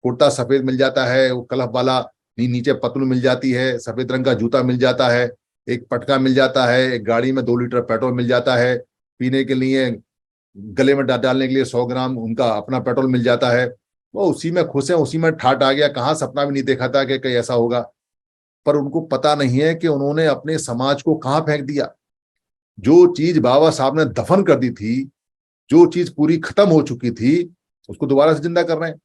कुर्ता सफेद मिल जाता है, वो कलफ वाला नीचे पतलू मिल जाती है, सफेद रंग का जूता मिल जाता है, एक पटका मिल जाता है, एक गाड़ी में 2 लीटर पेट्रोल मिल जाता है, पीने के लिए गले में डालने के लिए 100 ग्राम उनका अपना पेट्रोल मिल जाता है। वो उसी में खुश है, उसी में ठाट आ गया। कहाँ सपना भी नहीं देखा था कि कहीं ऐसा होगा। पर उनको पता नहीं है कि उन्होंने अपने समाज को कहाँ फेंक दिया। जो चीज बाबा साहब ने दफन कर दी थी, जो चीज पूरी खत्म हो चुकी थी, उसको दोबारा से जिंदा कर रहे हैं।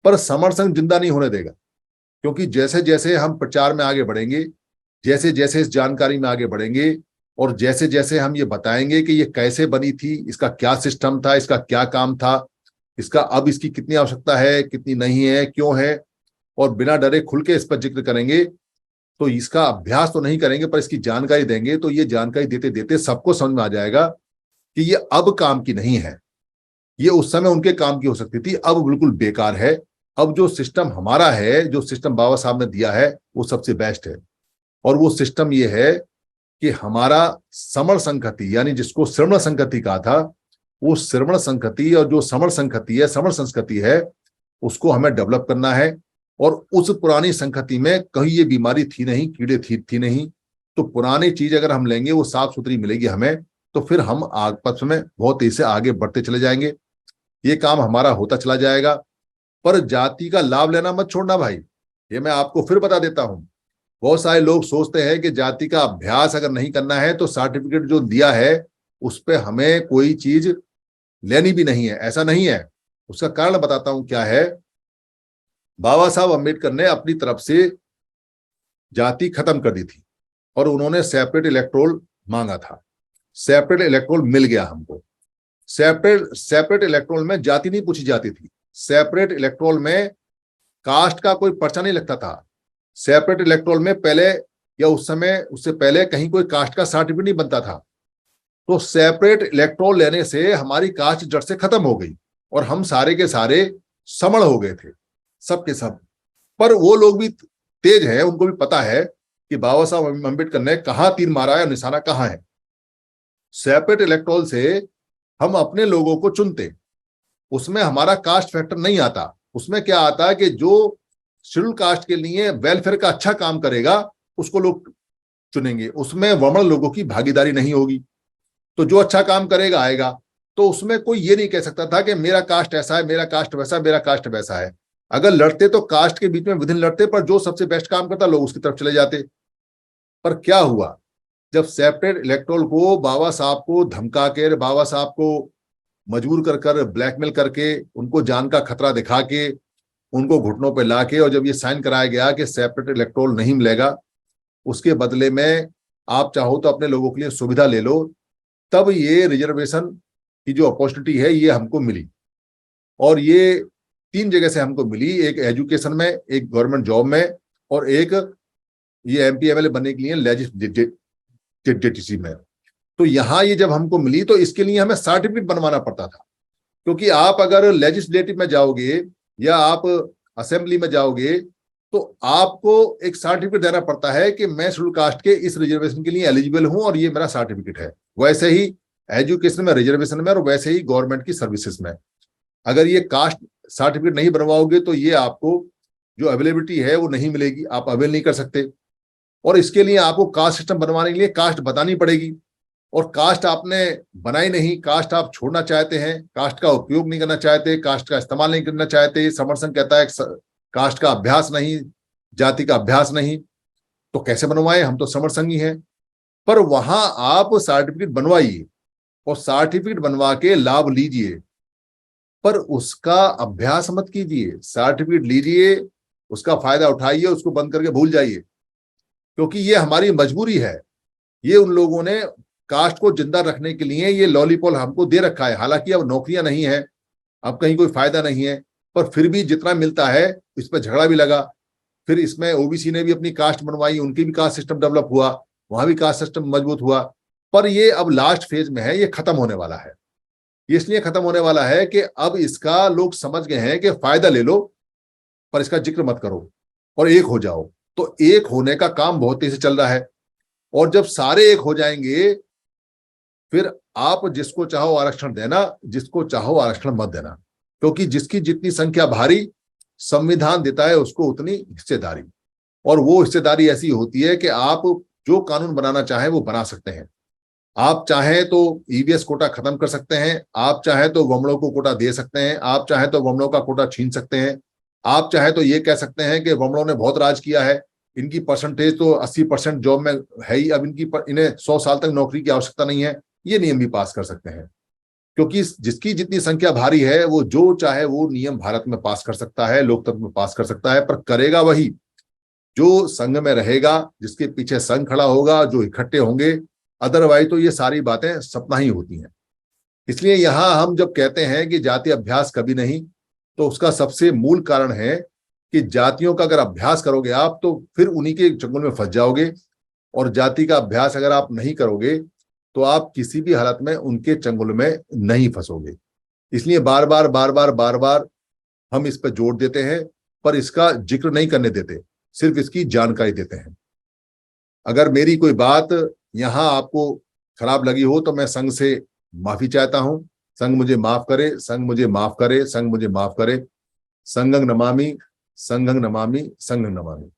पर समर संघ जिंदा नहीं होने देगा, क्योंकि जैसे जैसे हम प्रचार में आगे बढ़ेंगे, जैसे जैसे इस जानकारी में आगे बढ़ेंगे, और जैसे जैसे हम ये बताएंगे कि ये कैसे बनी थी, इसका क्या सिस्टम था, इसका क्या काम था, इसका अब इसकी कितनी आवश्यकता है, कितनी नहीं है, क्यों है, और बिना डरे खुल के इस पर जिक्र करेंगे। तो इसका अभ्यास तो नहीं करेंगे पर इसकी जानकारी देंगे, तो ये जानकारी देते देते सबको समझ में आ जाएगा कि ये अब काम की नहीं है। ये उस समय उनके काम की हो सकती थी, अब बिल्कुल बेकार है। अब जो सिस्टम हमारा है, जो सिस्टम बाबा साहब ने दिया है, वो सबसे बेस्ट है। और वो सिस्टम ये है कि हमारा समण संहति, यानी जिसको श्रवण संहति कहा था, वो श्रवण संहति और जो समण संहति है, समण संस्कृति है, उसको हमें डेवलप करना है। और उस पुरानी संहति में कहीं ये बीमारी थी नहीं, कीड़े थी नहीं। तो पुरानी चीज अगर हम लेंगे वो साफ सुथरी मिलेगी हमें, तो फिर हम आपस में बहुत तेजी से आगे बढ़ते चले जाएंगे। ये काम हमारा होता चला जाएगा। पर जाति का लाभ लेना मत छोड़ना भाई, ये मैं आपको फिर बता देता हूं। बहुत सारे लोग सोचते हैं कि जाति का अभ्यास अगर नहीं करना है तो सर्टिफिकेट जो दिया है उस पर हमें कोई चीज लेनी भी नहीं है। ऐसा नहीं है। उसका कारण बताता हूं क्या है। बाबा साहब अम्बेडकर ने अपनी तरफ से जाति खत्म कर दी थी और उन्होंने सेपरेट इलेक्टोरल मांगा था। सेपरेट इलेक्टोरल मिल गया हमको। सेपरेट इलेक्टोरल में जाति नहीं पूछी जाती थी। सेपरेट इलेक्टोरल में कास्ट का कोई पर्चा नहीं लगता था। सेपरेट इलेक्टोरल में पहले या उस समय उससे पहले कहीं कोई कास्ट का सर्टिफिकेट नहीं बनता था। तो सेपरेट इलेक्टोरल लेने से हमारी कास्ट जड़ से खत्म हो गई और हम सारे के सारे समण हो गए थे, सब के सब। पर वो लोग भी तेज हैं, उनको भी पता है कि बाबा साहब अम्बेडकर ने कहां तीर मारा है, निशाना कहां है। सेपरेट इलेक्टोरल से हम अपने लोगों को चुनते, उसमें हमारा कास्ट फैक्टर नहीं आता। उसमें क्या आता है कि जो शेड्यूल कास्ट के लिए वेलफेयर का अच्छा काम करेगा उसको लोग चुनेंगे, उसमें वर्मण लोगों की भागीदारी नहीं होगी। तो जो अच्छा काम करेगा आएगा। तो उसमें कोई ये नहीं कह सकता था कि मेरा कास्ट ऐसा है, मेरा कास्ट वैसा, मेरा कास्ट वैसा है। अगर लड़ते तो कास्ट के बीच में विधिन लड़ते, पर जो सबसे बेस्ट काम करता लोग उसकी तरफ चले जाते। पर क्या हुआ, जब सेपरेट इलेक्टोरल को बाबा साहब को धमका के, बाबा साहब को मजबूर कर ब्लैकमेल करके, उनको जान का खतरा दिखा के, उनको घुटनों पे लाके, और जब ये साइन कराया गया कि सेपरेट इलेक्टोरल नहीं मिलेगा, उसके बदले में आप चाहो तो अपने लोगों के लिए सुविधा ले लो, तब ये रिजर्वेशन की जो अपॉर्चुनिटी है ये हमको मिली। और ये 3 जगह से हमको मिली, एक एजुकेशन में, एक गवर्नमेंट जॉब में, और एक ये MP MLA बनने के लिए लेजिस्लेटिव में। तो यहाँ ये जब हमको मिली तो इसके लिए हमें सर्टिफिकेट बनवाना पड़ता था। क्योंकि आप अगर लेजिस्लेटिव में जाओगे या आप असेंबली में जाओगे तो आपको एक सर्टिफिकेट देना पड़ता है कि मैं शेड्यूल कास्ट के इस रिजर्वेशन के लिए एलिजिबल हूं और ये मेरा सर्टिफिकेट है। वैसे ही एजुकेशन में, रिजर्वेशन में, और वैसे ही गवर्नमेंट की सर्विसेज में अगर ये कास्ट सर्टिफिकेट नहीं बनवाओगे तो ये आपको जो अवेलेबिलिटी है वो नहीं मिलेगी, आप अवेल नहीं कर सकते। और इसके लिए आपको कास्ट सिस्टम बनवाने के लिए कास्ट बतानी पड़ेगी, और कास्ट आपने बनाई नहीं, कास्ट आप छोड़ना चाहते हैं, कास्ट का उपयोग नहीं करना चाहते, कास्ट का इस्तेमाल नहीं करना चाहते, समर्थन कहता है कास्ट का अभ्यास नहीं, जाति का अभ्यास नहीं, तो कैसे बनवाए, हम तो समर्थन ही हैं। पर वहां आप सर्टिफिकेट बनवाइए और सर्टिफिकेट बनवा के लाभ लीजिए, पर उसका अभ्यास मत कीजिए। सर्टिफिकेट लीजिए, उसका फायदा उठाइए, उसको बंद करके भूल जाइए, क्योंकि ये हमारी मजबूरी है। ये उन लोगों ने कास्ट को जिंदा रखने के लिए ये लॉलीपॉप हमको दे रखा है। हालांकि अब नौकरियां नहीं है, अब कहीं कोई फायदा नहीं है, पर फिर भी जितना मिलता है इस पर झगड़ा भी लगा। फिर इसमें OBC ने भी अपनी कास्ट बनवाई, उनकी भी कास्ट सिस्टम डेवलप हुआ, वहां भी कास्ट सिस्टम मजबूत हुआ। पर ये अब लास्ट फेज में है, ये खत्म होने वाला है। इसलिए खत्म होने वाला है कि अब इसका लोग समझ गए हैं कि फायदा ले लो पर इसका जिक्र मत करो और एक हो जाओ। तो एक होने का काम बहुत तेजी से चल रहा है। और जब सारे एक हो जाएंगे फिर आप जिसको चाहो आरक्षण देना, जिसको चाहो आरक्षण मत देना, क्योंकि जिसकी जितनी संख्या भारी, संविधान देता है उसको उतनी हिस्सेदारी। और वो हिस्सेदारी ऐसी होती है कि आप जो कानून बनाना चाहें वो बना सकते हैं। आप चाहें तो EVS कोटा खत्म कर सकते हैं, आप चाहें तो वमनों को कोटा दे सकते हैं, आप चाहें तो वमनों का कोटा छीन सकते हैं, आप चाहें तो ये कह सकते हैं कि वमनों ने बहुत राज किया है, इनकी परसेंटेज तो 80% जॉब में है ही, अब इन्हें 100 साल तक नौकरी की आवश्यकता नहीं है। ये नियम भी पास कर सकते हैं, क्योंकि जिसकी जितनी संख्या भारी है वो जो चाहे वो नियम भारत में पास कर सकता है, लोकतंत्र में पास कर सकता है। पर करेगा वही जो संघ में रहेगा, जिसके पीछे संघ खड़ा होगा, जो इकट्ठे होंगे। अदरवाइज तो ये सारी बातें सपना ही होती हैं। इसलिए यहां हम जब कहते हैं कि जाति अभ्यास कभी नहीं, तो उसका सबसे मूल कारण है कि जातियों का अगर अभ्यास करोगे आप तो फिर उन्हीं के चंगुल में फंस जाओगे, और जाति का अभ्यास अगर आप नहीं करोगे तो आप किसी भी हालत में उनके चंगुल में नहीं फंसोगे। इसलिए बार बार बार बार बार बार हम इस पर जोर देते हैं, पर इसका जिक्र नहीं करने देते, सिर्फ इसकी जानकारी देते हैं। अगर मेरी कोई बात यहां आपको खराब लगी हो तो मैं संघ से माफी चाहता हूं। संघ मुझे माफ करे, संघ मुझे माफ करे, संघ मुझे माफ करे। संघं नमामि, संघं नमामि, संघं नमामि।